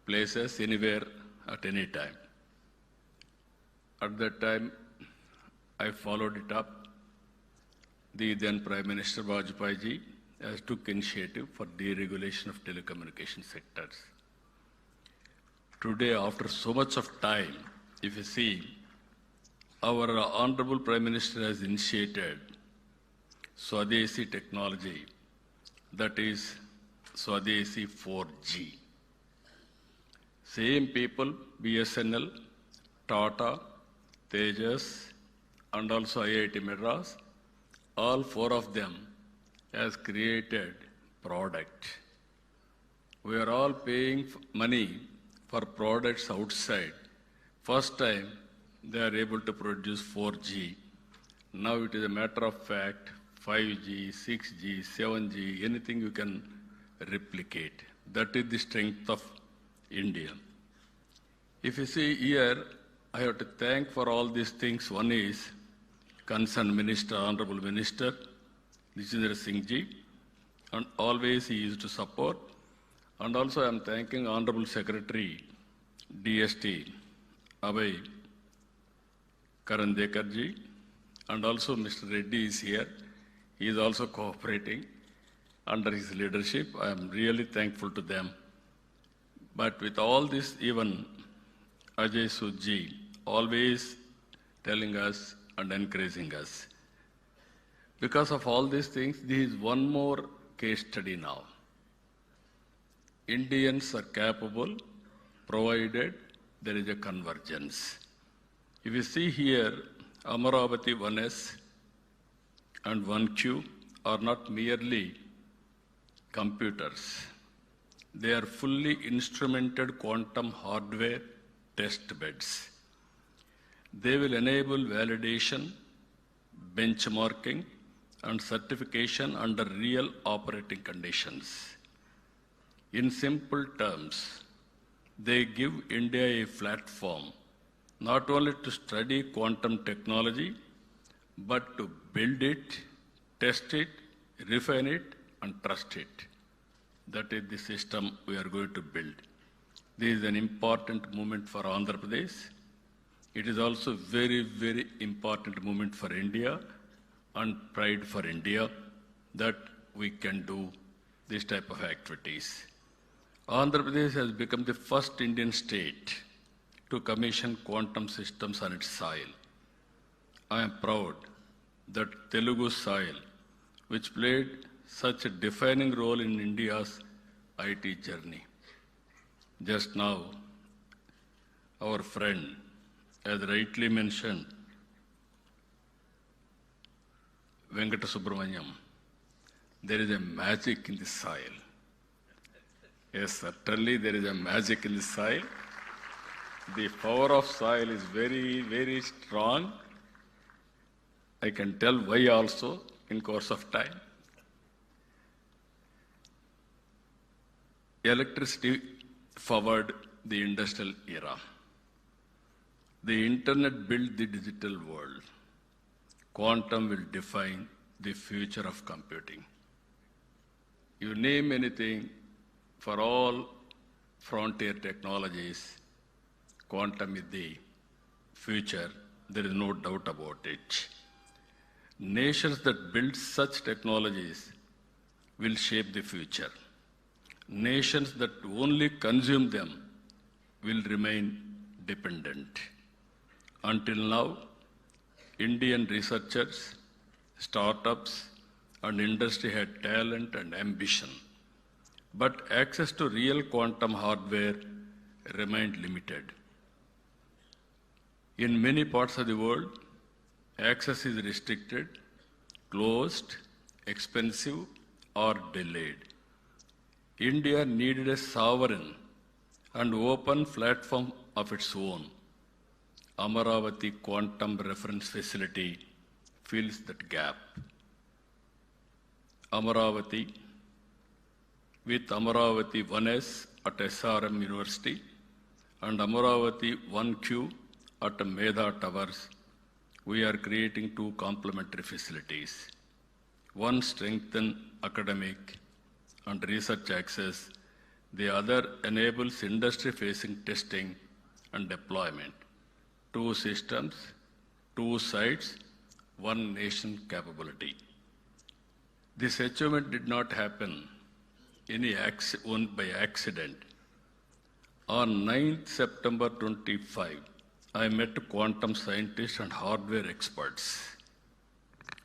places, anywhere, at any time. At that time, I followed it up. The then Prime Minister Vajpayee ji has took initiative for deregulation of telecommunication sectors. Today, after so much of time, if you see, our Honorable Prime Minister has initiated Swadeshi technology, that is Swadeshi 4G. Same people, BSNL, Tata, Tejas, and also IIT Madras, all four of them has created product. We are all paying money for products outside. First time they are able to produce 4G. Now it is a matter of fact, 5G, 6G, 7G, anything you can replicate. That is the strength of India. If you see here, I have to thank for all these things. One is concerned Minister, Honorable Minister, Nijendra Singh ji, and always he used to support. And also I am thanking Honorable Secretary, DST, Abhay Karandekar ji, and also Mr. Reddy is here. He is also cooperating under his leadership. I am really thankful to them. But with all this, even Ajay Sudji always telling us and encouraging us. Because of all these things, this is one more case study now. Indians are capable, provided there is a convergence. If you see here, Amaravati 1S and 1Q are not merely computers. They are fully instrumented quantum hardware test beds. They will enable validation, benchmarking, and certification under real operating conditions. In simple terms, they give India a platform not only to study quantum technology, but to build it, test it, refine it, and trust it. That is the system we are going to build. This is an important moment for Andhra Pradesh. It is also very, very important moment for India and pride for India that we can do this type of activities. Andhra Pradesh has become the first Indian state to commission quantum systems on its soil. I am proud that Telugu soil, which played such a defining role in India's IT journey. Just now, our friend, as rightly mentioned, Venkata Subramaniam, there is a magic in the soil. Yes, certainly there is a magic in the soil. The power of soil is very, very strong. I can tell why also in course of time. Electricity forward the industrial era. The internet built the digital world. Quantum will define the future of computing. You name anything, for all frontier technologies, quantum is the future. There is no doubt about it. Nations that build such technologies will shape the future. Nations that only consume them will remain dependent. Until now, Indian researchers, startups, and industry had talent and ambition, but access to real quantum hardware remained limited. In many parts of the world, access is restricted, closed, expensive, or delayed. India needed a sovereign and open platform of its own. Amaravati Quantum Reference Facility fills that gap. Amaravati, with Amaravati 1S at SRM University and Amaravati 1Q at Medha Towers, we are creating two complementary facilities. One strengthens academic and research access, the other enables industry-facing testing and deployment. Two systems, two sites, one nation capability. This achievement did not happen by accident. On 9th September 25, I met quantum scientists and hardware experts.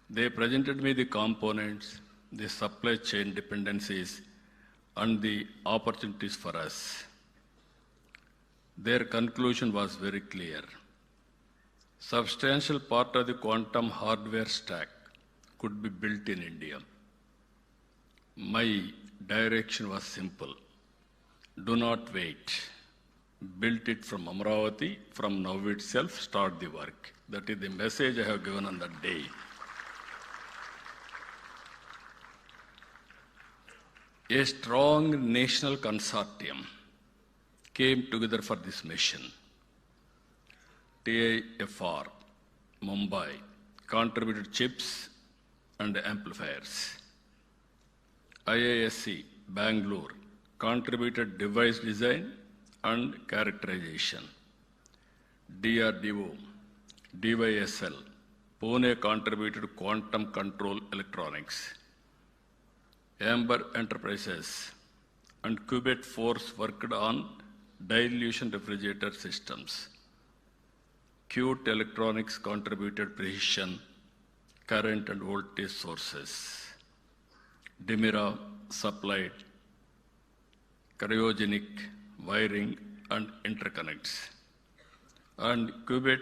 They presented me the components, the supply chain dependencies, and the opportunities for us. Their conclusion was very clear. Substantial part of the quantum hardware stack could be built in India. My direction was simple. Do not wait. Build it from Amaravati, from now itself, start the work. That is the message I have given on that day. A strong national consortium came together for this mission. TIFR, Mumbai, contributed chips and amplifiers. IISc, Bangalore, contributed device design and characterization. DRDO, DYSL, Pune contributed quantum control electronics. Amber Enterprises and Qubit Force worked on dilution refrigerator systems. Qt Electronics contributed precision, current and voltage sources. Dimira supplied cryogenic wiring and interconnects. And Qubit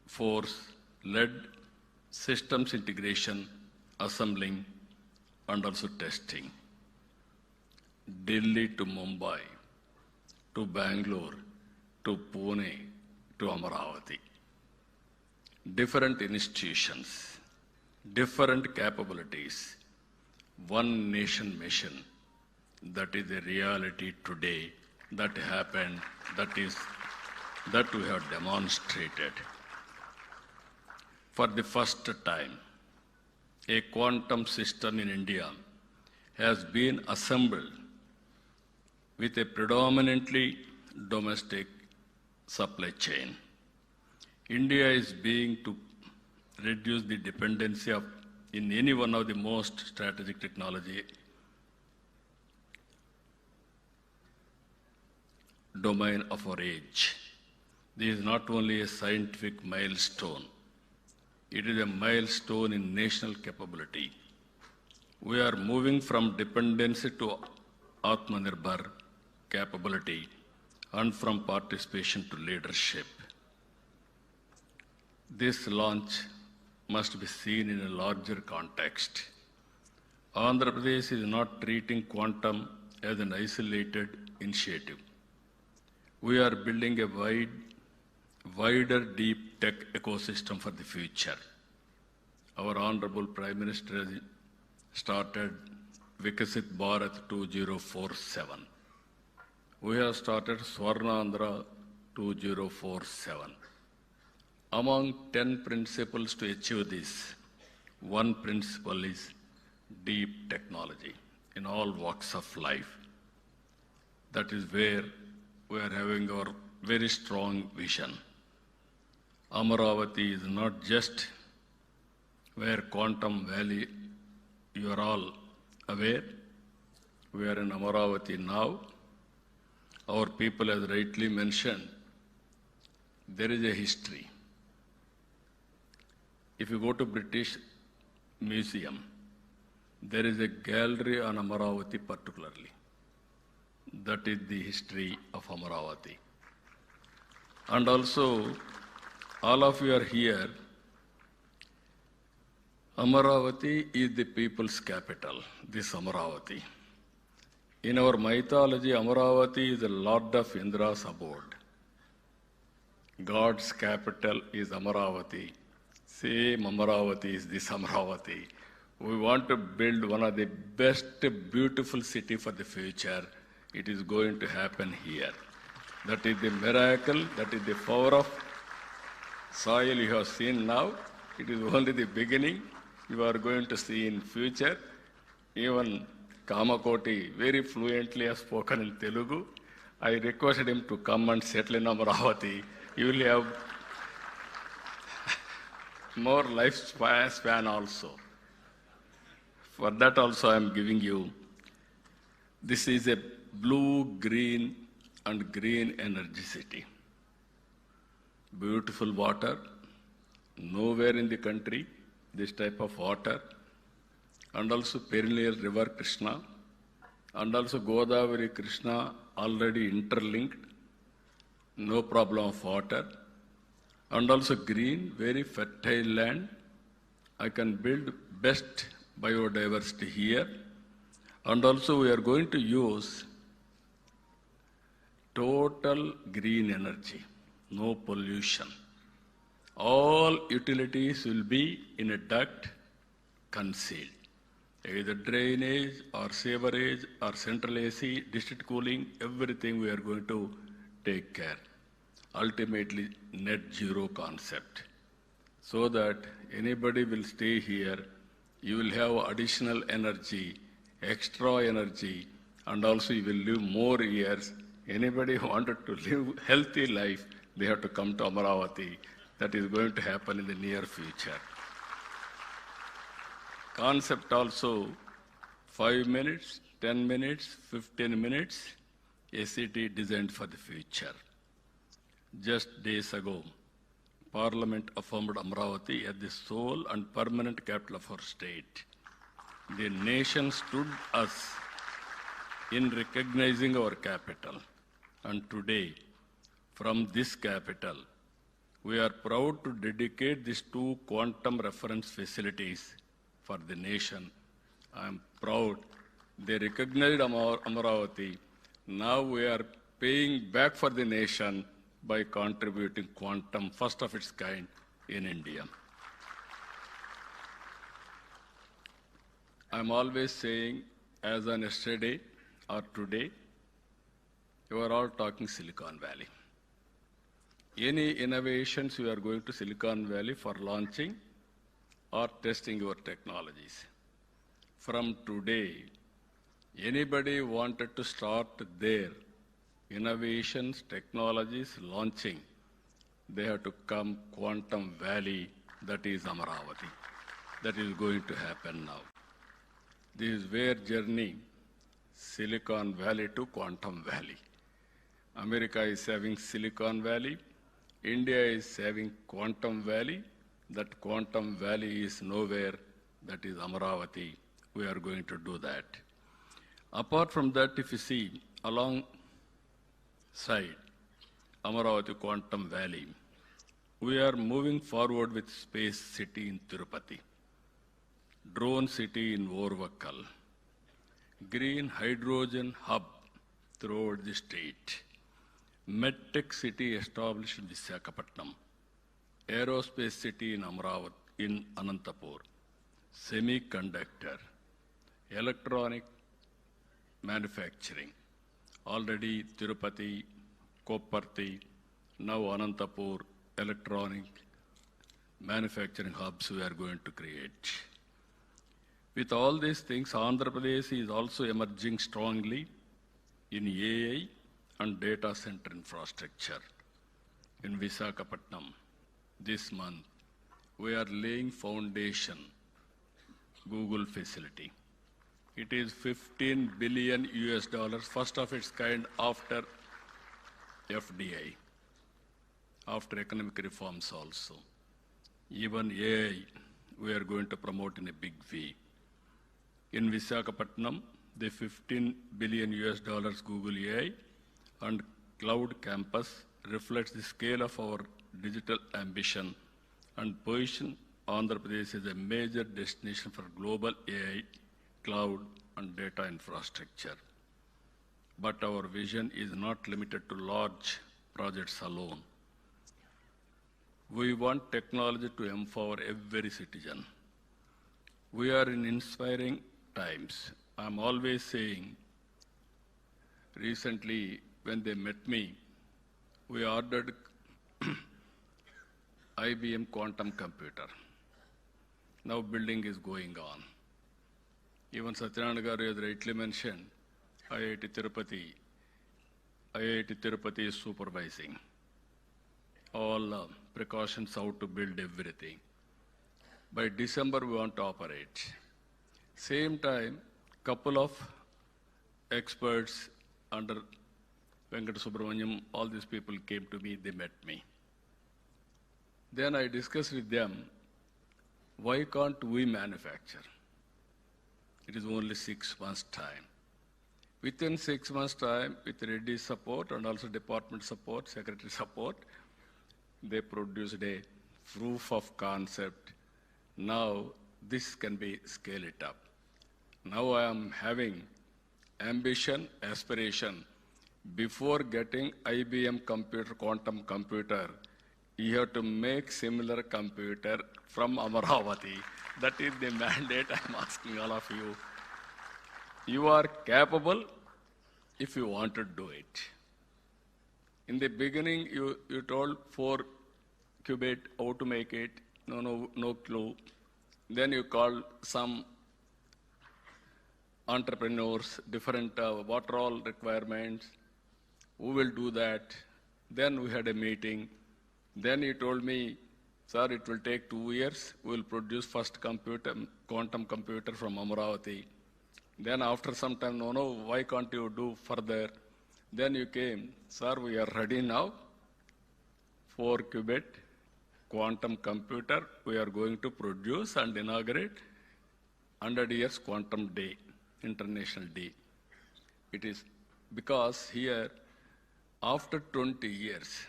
Force led systems integration, assembling, and also testing. Delhi to Mumbai, to Bangalore, to Pune, to Amaravati. Different institutions, different capabilities, one nation mission. That is the reality today. That happened, that we have demonstrated. For the first time, a quantum system in India has been assembled with a predominantly domestic supply chain. India is being to reduce the dependency in any one of the most strategic technology domain of our age. This is not only a scientific milestone, it is a milestone in national capability. We are moving from dependency to Atmanirbhar capability and from participation to leadership. This launch must be seen in a larger context. Andhra Pradesh is not treating quantum as an isolated initiative. We are building a wider deep tech ecosystem for the future. Our Honorable Prime Minister has started Vikasit Bharat 2047. We have started Swarna Andhra 2047. Among 10 principles to achieve this, one principle is deep technology in all walks of life. That is where we are having our very strong vision. Amaravati is not just where Quantum Valley, you are all aware. We are in Amaravati now. Our people, as rightly mentioned, there is a history. If you go to British Museum, there is a gallery on Amaravati particularly. That is the history of Amaravati. And also, all of you are here. Amaravati is the people's capital, this Amaravati. In our mythology, Amaravati is the Lord of Indra's abode. God's capital is Amaravati. Same Amaravati is this Amaravati. We want to build one of the best, beautiful city for the future. It is going to happen here. That is the miracle, that is the power of soil you have seen now. It is only the beginning. You are going to see in future. Even Kamakoti very fluently has spoken in Telugu. I requested him to come and settle in Amaravati. You will have more lifespan also. For that also I am giving you. This is a blue, green and green energy city. Beautiful water. Nowhere in the country this type of water. And also perennial river Krishna. And also Godavari, Krishna already interlinked. No problem of water. And also green, very fertile land. I can build best biodiversity here. And also we are going to use total green energy, no pollution. All utilities will be in a duct concealed. Either drainage or sewerage or central AC, district cooling, everything we are going to take care. Ultimately, net zero concept. So that anybody will stay here, you will have additional energy, extra energy, and also you will live more years. Anybody who wanted to live healthy life, they have to come to Amaravati. That is going to happen in the near future. Concept also 5 minutes, 10 minutes, 15 minutes, a city designed for the future. Just days ago, Parliament affirmed Amaravati as the sole and permanent capital of our state. The nation stood us in recognizing our capital. And today, from this capital, we are proud to dedicate these 2 quantum reference facilities for the nation. I am proud they recognized Amaravati. Now we are paying back for the nation by contributing quantum, first of its kind in India. I'm always saying, as on yesterday or today, you are all talking Silicon Valley. Any innovations you are going to Silicon Valley for launching or testing your technologies. From today, anybody wanted to start their innovations, technologies, launching, they have to come Quantum Valley, that is Amaravati. That is going to happen now. This is where journey, Silicon Valley to Quantum Valley. America is having Silicon Valley. India is having Quantum Valley. That Quantum Valley is nowhere. That is Amaravati. We are going to do that. Apart from that, if you see alongside Amaravati Quantum Valley, we are moving forward with Space City in Tirupati, Drone City in Orvakkal, Green Hydrogen Hub throughout the state, MedTech City established in Visakhapatnam, Aerospace City in Amaravati, in Anantapur, Semiconductor, Electronic Manufacturing, already Tirupati, Kopparthi, now Anantapur, electronic manufacturing hubs we are going to create. With all these things, Andhra Pradesh is also emerging strongly in AI and data center infrastructure. In Visakhapatnam, this month, we are laying foundation Google facility. It is $15 billion, first of its kind after FDI, after economic reforms also. Even AI, we are going to promote in a big way. In Visakhapatnam, the $15 billion Google AI and Cloud Campus reflects the scale of our digital ambition and position Andhra Pradesh as a major destination for global AI, cloud, and data infrastructure. But our vision is not limited to large projects alone. We want technology to empower every citizen. We are in inspiring times. I'm always saying, recently when they met me, we ordered IBM quantum computer. Now building is going on. Even Satyanarayana Garu has rightly mentioned, IIT Tirupati is supervising all precautions how to build everything. By December, we want to operate. Same time, couple of experts under Venkata Subramaniam, all these people came to me, they met me. Then I discussed with them, why can't we manufacture? It is only 6 months' time. Within 6 months' time, with ready support and also department support, secretary support, they produced a proof of concept. Now, this can be scale it up. Now I am having ambition, aspiration. Before getting IBM computer, quantum computer, you have to make similar computer from Amaravati. That is the mandate I'm asking all of you. You are capable if you want to do it. In the beginning, you told 4 qubit, how to make it, no clue. Then you called some entrepreneurs, different what are all requirements, who will do that. Then we had a meeting. Then he told me, sir, it will take 2 years. We will produce first computer, quantum computer from Amaravati. Then after some time, no, why can't you do further? Then you came, sir, we are ready now. 4 qubit quantum computer we are going to produce and inaugurate 100 years quantum day, international day. It is because here, after 20 years,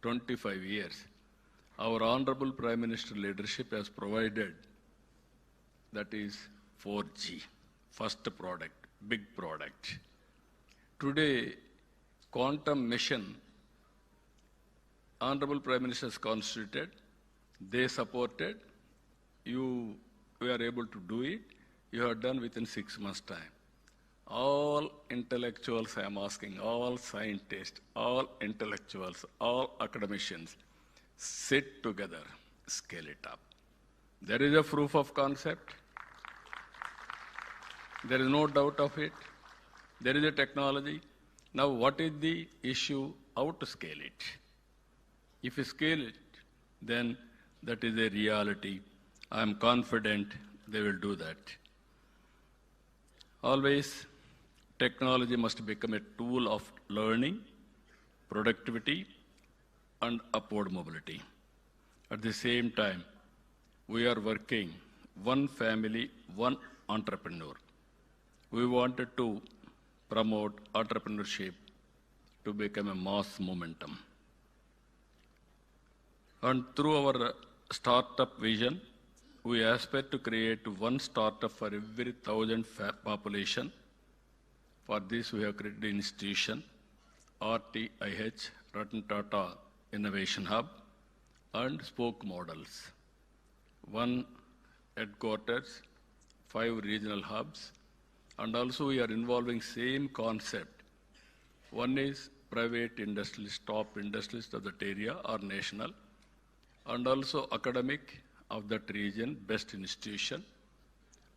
25 years, our Honorable Prime Minister leadership has provided, that is 4G, first product, big product. Today, quantum mission, Honorable Prime Minister has constituted, they supported, we are able to do it, you have done within 6 months' time. All intellectuals, I am asking, all scientists, all intellectuals, all academicians, sit together, scale it up. There is a proof of concept. There is no doubt of it. There is a technology. Now, what is the issue? How to scale it? If you scale it, then that is a reality. I am confident they will do that. Always, technology must become a tool of learning, productivity, and upward mobility. At the same time, we are working one family, one entrepreneur. We wanted to promote entrepreneurship to become a mass momentum. And through our startup vision, we aspire to create one startup for every 1,000 population. For this, we have created an institution, RTIH, Ratan Tata Innovation Hub, and spoke models. 1 headquarters, 5 regional hubs, and also we are involving same concept. One is private industrialist, top industrialist of that area or national, and also academic of that region, best institution,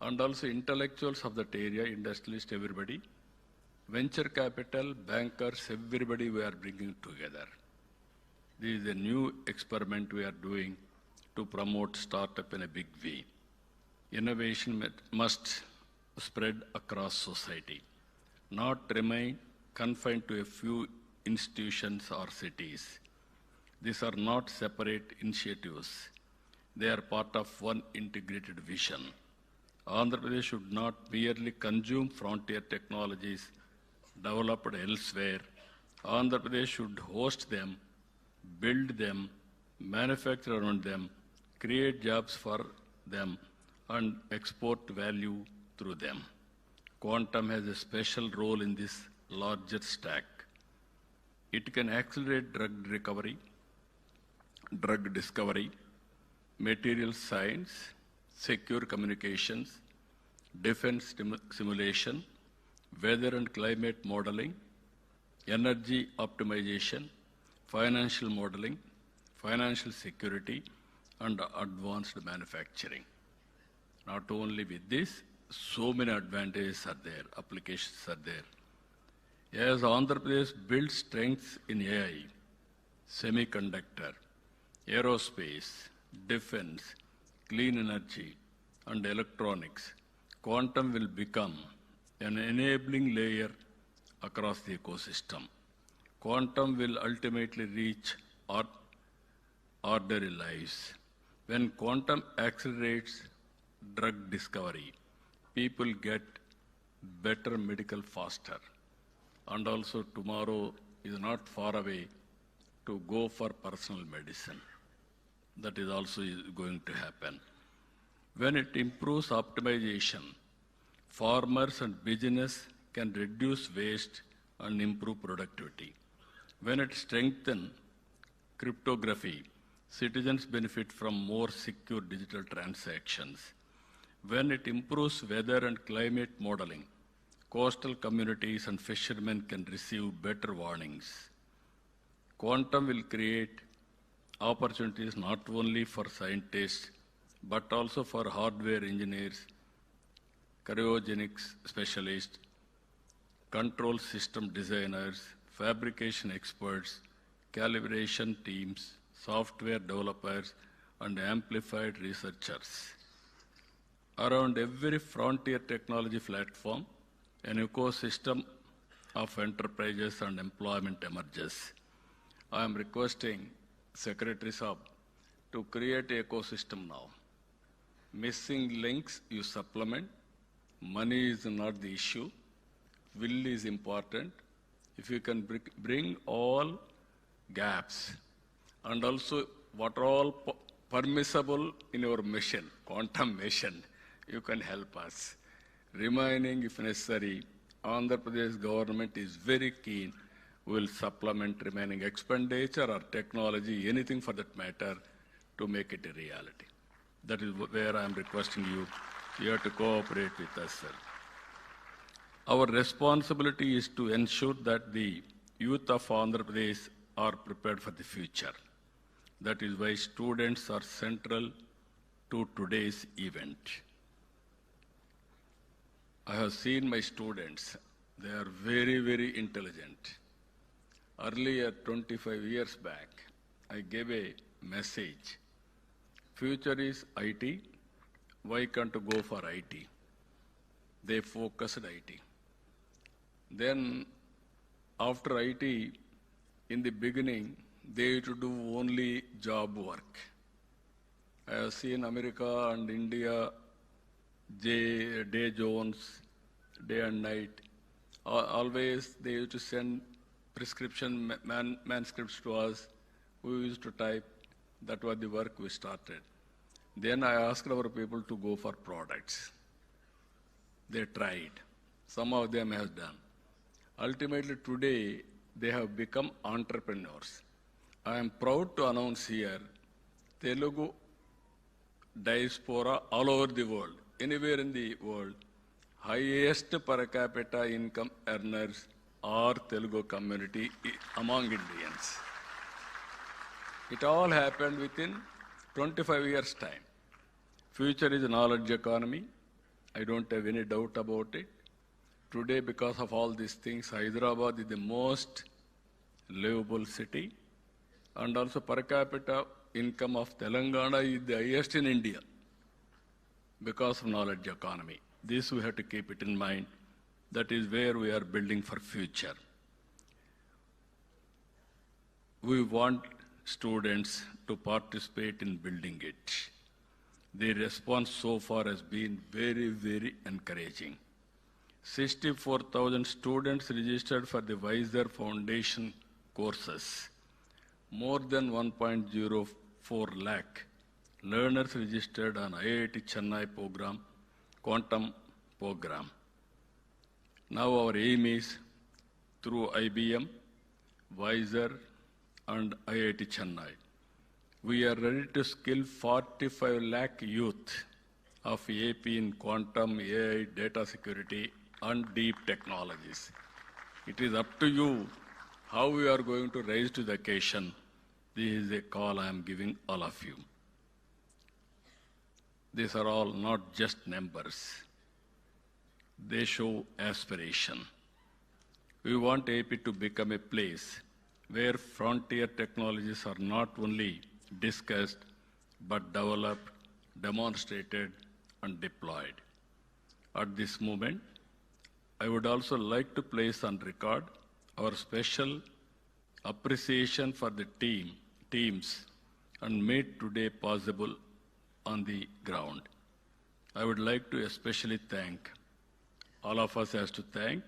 and also intellectuals of that area, industrialist, everybody. Venture capital, bankers, everybody we are bringing together. This is a new experiment we are doing to promote startup in a big way. Innovation must spread across society, not remain confined to a few institutions or cities. These are not separate initiatives. They are part of one integrated vision. Andhra Pradesh should not merely consume frontier technologies developed elsewhere. Andhra Pradesh should host them, build them, manufacture around them, create jobs for them, and export value through them. Quantum has a special role in this larger stack. It can accelerate drug recovery, drug discovery, material science, secure communications, defense simulation, weather and climate modeling, energy optimization, financial modeling, financial security, and advanced manufacturing. Not only with this, so many advantages are there, applications are there. As Andhra Pradesh builds strengths in AI, semiconductor, aerospace, defense, clean energy, and electronics, quantum will become an enabling layer across the ecosystem. Quantum will ultimately reach ordinary lives. When quantum accelerates drug discovery, people get better medical faster. And also tomorrow is not far away to go for personal medicine. That is also going to happen. When it improves optimization, farmers and business can reduce waste and improve productivity. When it strengthens cryptography, citizens benefit from more secure digital transactions. When it improves weather and climate modeling, coastal communities and fishermen can receive better warnings. Quantum will create opportunities not only for scientists, but also for hardware engineers, cryogenics specialists, control system designers, fabrication experts, calibration teams, software developers, and amplified researchers. Around every frontier technology platform, an ecosystem of enterprises and employment emerges. I am requesting Secretary Saab to create an ecosystem now. Missing links you supplement. Money is not the issue. Will is important. If you can bring all gaps and also what are all permissible in your mission, quantum mission, you can help us. Remaining, if necessary, Andhra Pradesh government is very keen. We will supplement remaining expenditure or technology, anything for that matter, to make it a reality. That is where I am requesting you. You have to cooperate with us, sir. Our responsibility is to ensure that the youth of Andhra Pradesh are prepared for the future. That is why students are central to today's event. I have seen my students. They are very, very intelligent. Earlier, 25 years back, I gave a message. Future is IT. Why can't you go for IT? They focused IT. Then, after IT, in the beginning, they used to do only job work. I have seen America and India, day zones, day and night. Always they used to send prescription manuscripts to us. We used to type. That was the work we started. Then I asked our people to go for products. They tried. Some of them have done. Ultimately today, they have become entrepreneurs. I am proud to announce here, Telugu diaspora all over the world, anywhere in the world, highest per capita income earners are Telugu community among Indians. It all happened within 25 years' time. Future is a knowledge economy. I don't have any doubt about it. today, because of all these things, Hyderabad is the most livable city, and also per capita income of Telangana is the highest in India because of knowledge economy. This we have to keep it in mind. That is where we are building for future. We want students to participate in building it. The response so far has been very, very encouraging. 64,000 students registered for the Wiser Foundation courses. More than 1.04 lakh learners registered on IIT Chennai program, quantum program. Now our aim is through IBM, Wiser, and IIT Chennai. We are ready to skill 45 lakh youth of AP in quantum, AI, data security, and deep technologies. It is up to you how we are going to rise to the occasion. This is a call I am giving all of you. These are all not just numbers. They show aspiration. We want AP to become a place where frontier technologies are not only discussed, but developed, demonstrated, and deployed. At this moment, I would also like to place on record our special appreciation for the teams and made today possible on the ground. I would like to especially thank, all of us has to thank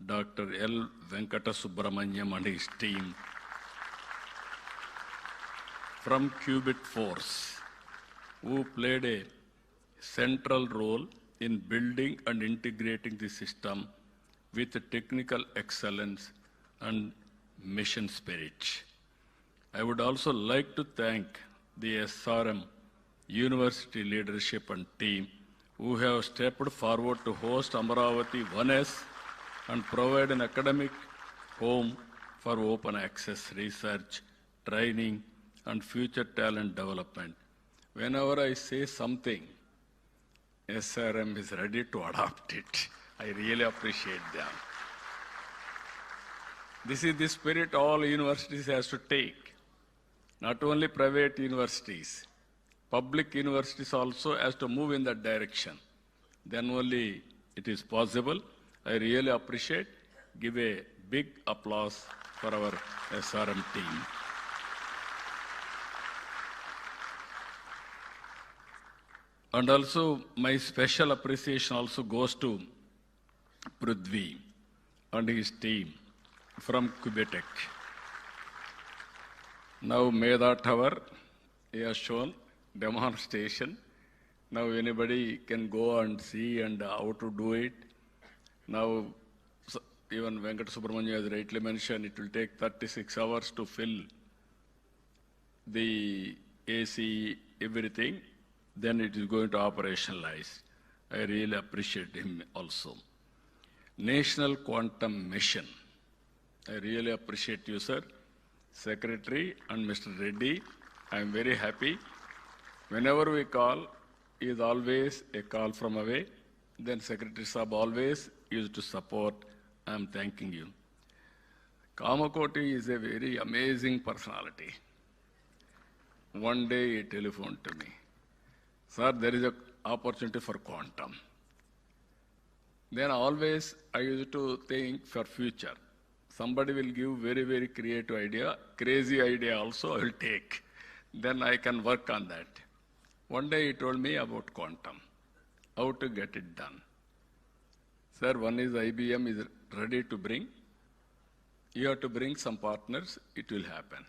Dr. L. Venkata Subramanyam and his team from Qubit Force, who played a central role in building and integrating the system with technical excellence and mission spirit. I would also like to thank the SRM University leadership and team who have stepped forward to host Amaravati 1S and provide an academic home for open access research, training, and future talent development. Whenever I say something, SRM is ready to adopt it. I really appreciate them. This is the spirit all universities has to take. Not only private universities, public universities also has to move in that direction. Then only it is possible. I really appreciate. Give a big applause for our SRM team. And also, my special appreciation also goes to Prithvi and his team from Quebec. Now, Meda Tower, he has shown demonstration. Now, anybody can go and see and how to do it. Now, even Venkata Subramanya has rightly mentioned, it will take 36 hours to fill the AC, everything. Then it is going to operationalize. I really appreciate him also. National Quantum Mission. I really appreciate you, sir. Secretary and Mr. Reddy, I am very happy. Whenever we call, he is always a call from away. Then Secretary Saab always used to support. I am thanking you. Kamakoti is a very amazing personality. One day he telephoned to me. Sir, there is an opportunity for quantum. Then always I used to think for future. Somebody will give very, very creative idea, crazy idea also I will take. Then I can work on that. One day he told me about quantum, how to get it done. Sir, one is IBM is ready to bring. You have to bring some partners, it will happen.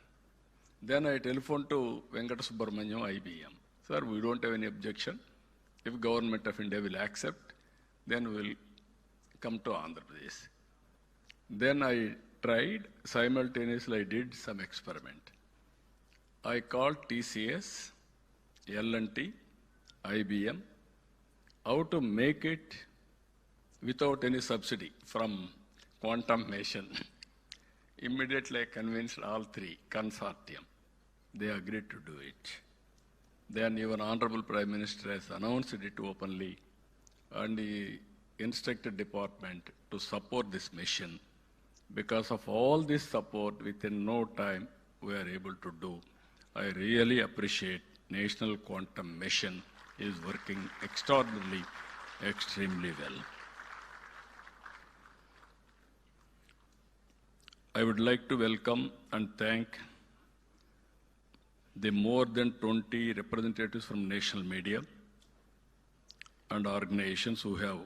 Then I telephoned to Venkata Subramanyam, IBM. Sir, we don't have any objection. If Government of India will accept, then we will come to Andhra Pradesh. Then I tried, simultaneously I did some experiment. I called TCS, L&T, IBM, how to make it without any subsidy from quantum mission. Immediately I convinced all three consortium. They agreed to do it. Then even Honorable Prime Minister has announced it openly, and he instructed department to support this mission. Because of all this support, within no time, we are able to do. I really appreciate National Quantum Mission is working extraordinarily, extremely well. I would like to welcome and thank the more than 20 representatives from national media and organizations who have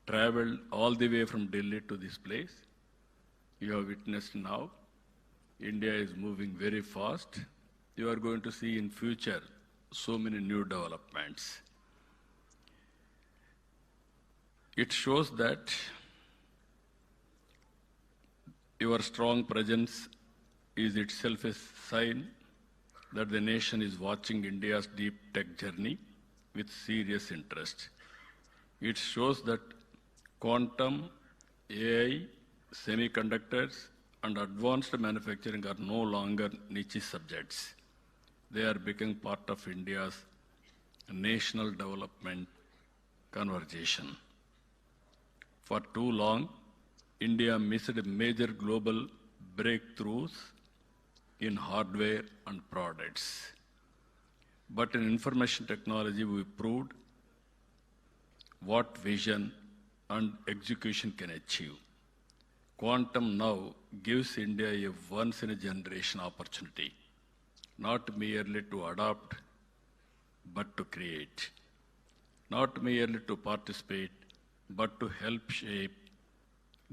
traveled all the way from Delhi to this place. You have witnessed now, India is moving very fast. You are going to see in future so many new developments. It shows that your strong presence is itself a sign that the nation is watching India's deep tech journey with serious interest. It shows that quantum, AI, semiconductors, and advanced manufacturing are no longer niche subjects. They are becoming part of India's national development conversation. For too long, India missed major global breakthroughs in hardware and products. But in information technology, we proved what vision and execution can achieve. Quantum now gives India a once-in-a-generation opportunity, not merely to adopt, but to create. Not merely to participate, but to help shape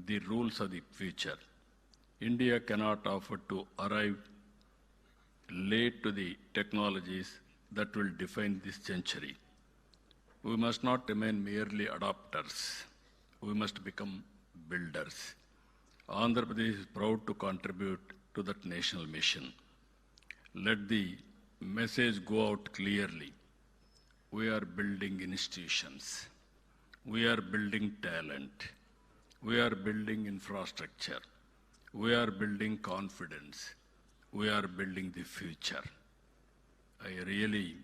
the rules of the future. India cannot afford to arrive late to the technologies that will define this century. We must not remain merely adopters. We must become builders. Andhra Pradesh is proud to contribute to that national mission. Let the message go out clearly. We are building institutions. We are building talent. We are building infrastructure. We are building confidence. We are building the future. I really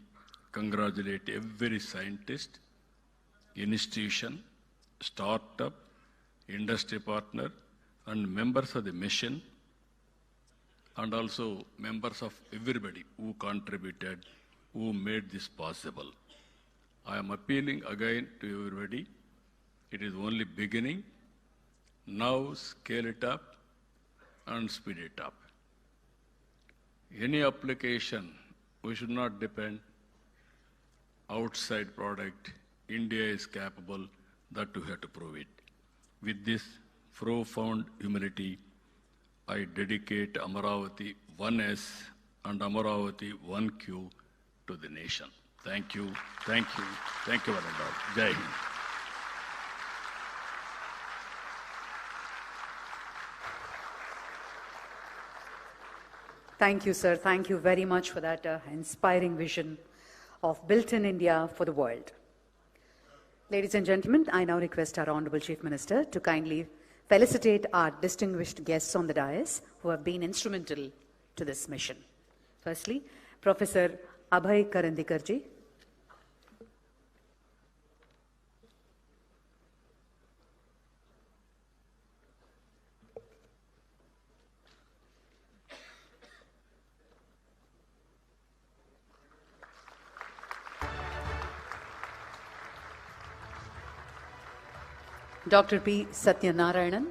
congratulate every scientist, institution, startup, industry partner, and members of the mission, and also members of everybody who contributed, who made this possible. I am appealing again to everybody. It is only beginning. Now scale it up and speed it up. Any application, we should not depend outside product. India is capable, that we have to prove it. With this profound humility, I dedicate Amaravati 1S and Amaravati 1Q to the nation. Thank you, thank you, thank you, Varandar. Jai Hind.
Thank you, sir. Thank you very much for that inspiring vision of Built in India for the world. Ladies and gentlemen, I now request our Honorable Chief Minister to kindly felicitate our distinguished guests on the dais who have been instrumental to this mission. Firstly, Professor Abhay Karandikarji. Dr. P. Satyanarayanan.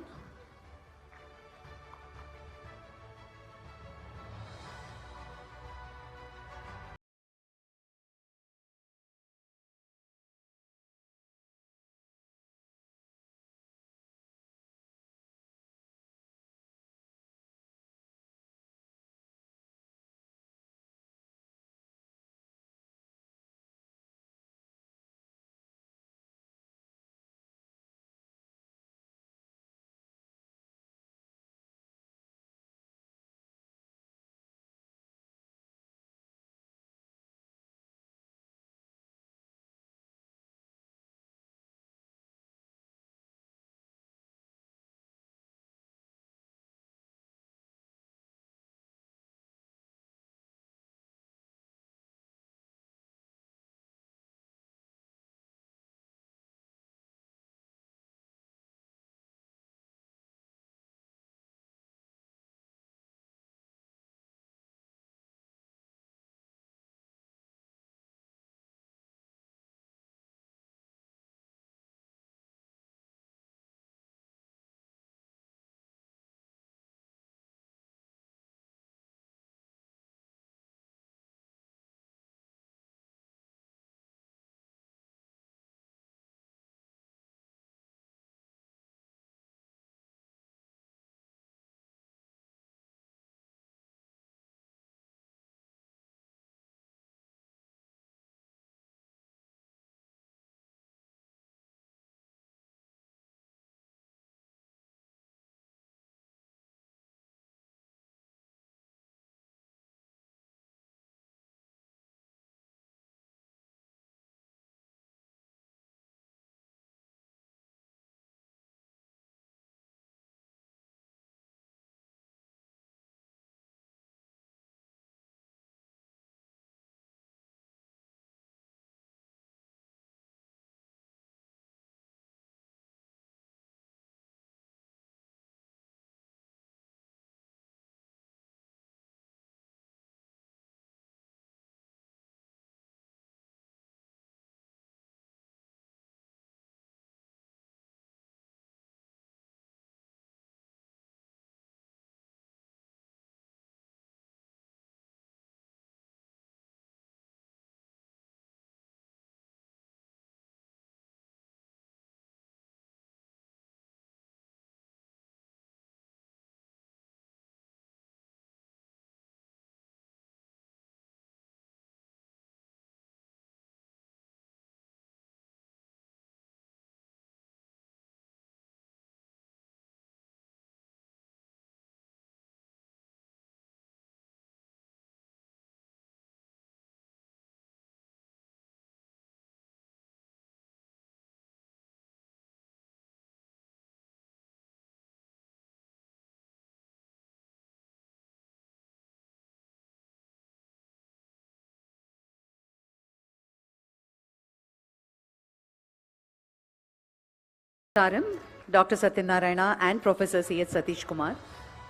Taram, Dr. Satyanarayana and Professor C.H. Satish Kumar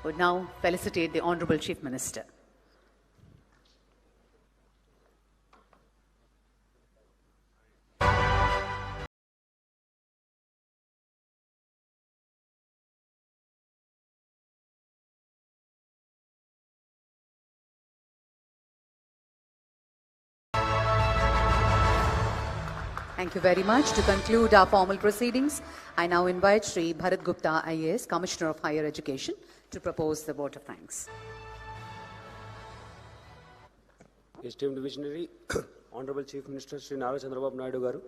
would now felicitate the Honorable Chief Minister. Thank you very much. To conclude our formal proceedings, I now invite Shri Bharat Gupta, IAS, Commissioner of Higher Education, to propose the vote of thanks.
Esteemed visionary, Honorable Chief Minister Sri Nara Chandrababu Naidu Garu,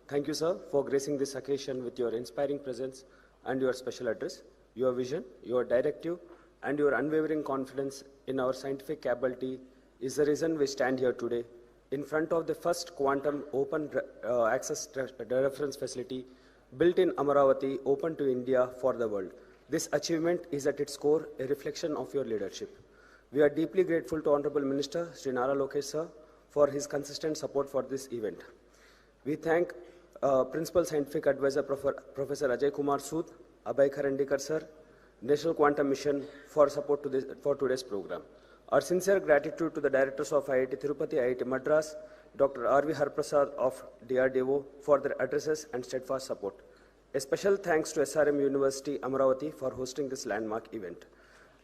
thank you, sir, for gracing this occasion with your inspiring presence and your special address. Your vision, your directive, and your unwavering confidence in our scientific ability is the reason we stand here today in front of the first quantum open access reference facility built in Amaravati, open to India for the world. This achievement is at its core a reflection of your leadership. We are deeply grateful to Honorable Minister Sri Nara Lokesh sir for his consistent support for this event. We thank Principal Scientific Advisor Professor Ajay Kumar Sood, Abhay Karandikar sir, National Quantum Mission for support for today's program. Our sincere gratitude to the directors of IIT Tirupati, IIT Madras, Dr. R.V. Harprasad of DRDO for their addresses and steadfast support. A special thanks to SRM University, Amaravati for hosting this landmark event.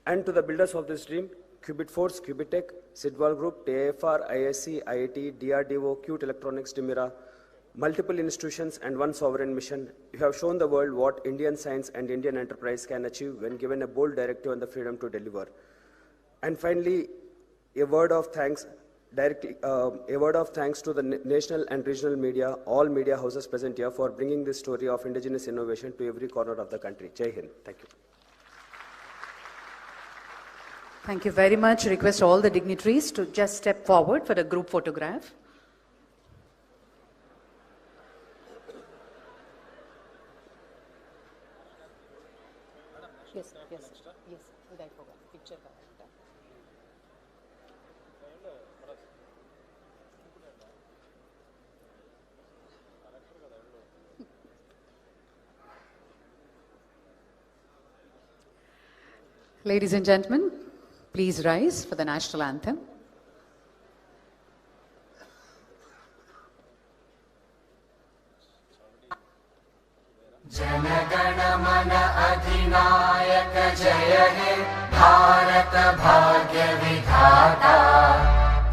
And to the builders of this dream, Qubit Force, Qubitech, Sidwal Group, TAFR, ISC, IIT, DRDO, Qt Electronics, Dimira, multiple institutions and one sovereign mission, you have shown the world what Indian science and Indian enterprise can achieve when given a bold directive and the freedom to deliver. And finally, a word of thanks to the national and regional media, all media houses present here for bringing this story of indigenous innovation to every corner of the country. Jai Hind. Thank you.
Thank you very much. Request all the dignitaries to just step forward for a group photograph. Yes, yes, yes. Picture. Ladies and gentlemen, please rise for the national anthem.
जनगण मन अधिनायक जय हे भारत भाग्य विधाता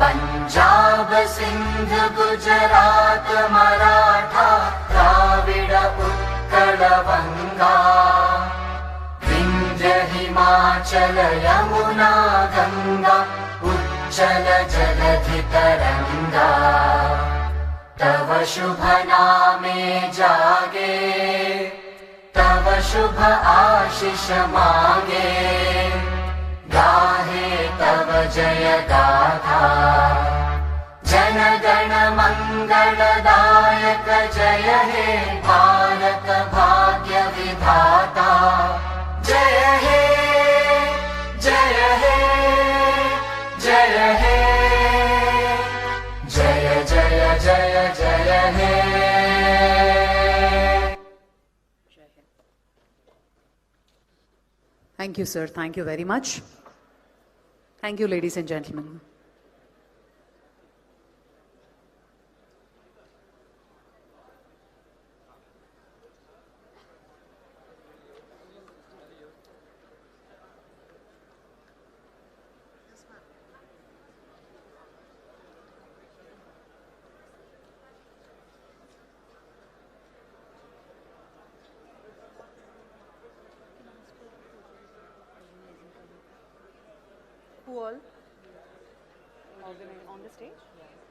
पंजाब सिंध गुजरात मराठा द्राविड उत्कल बंगा विंध्य हिमाचल यमुना गंगा उच्चल जलधि तरंगा तव शुभ नामे जागे तव शुभ आशीष मांगे गाहे तव जय गाथा जन गण मंगलदायक जय हे भारत भाग्य विधाता जय हे जय हे जय हे जय जय जय जय हे
Thank you, sir. Thank you very much. Thank you, ladies and gentlemen. Who all? On the stage? Yeah.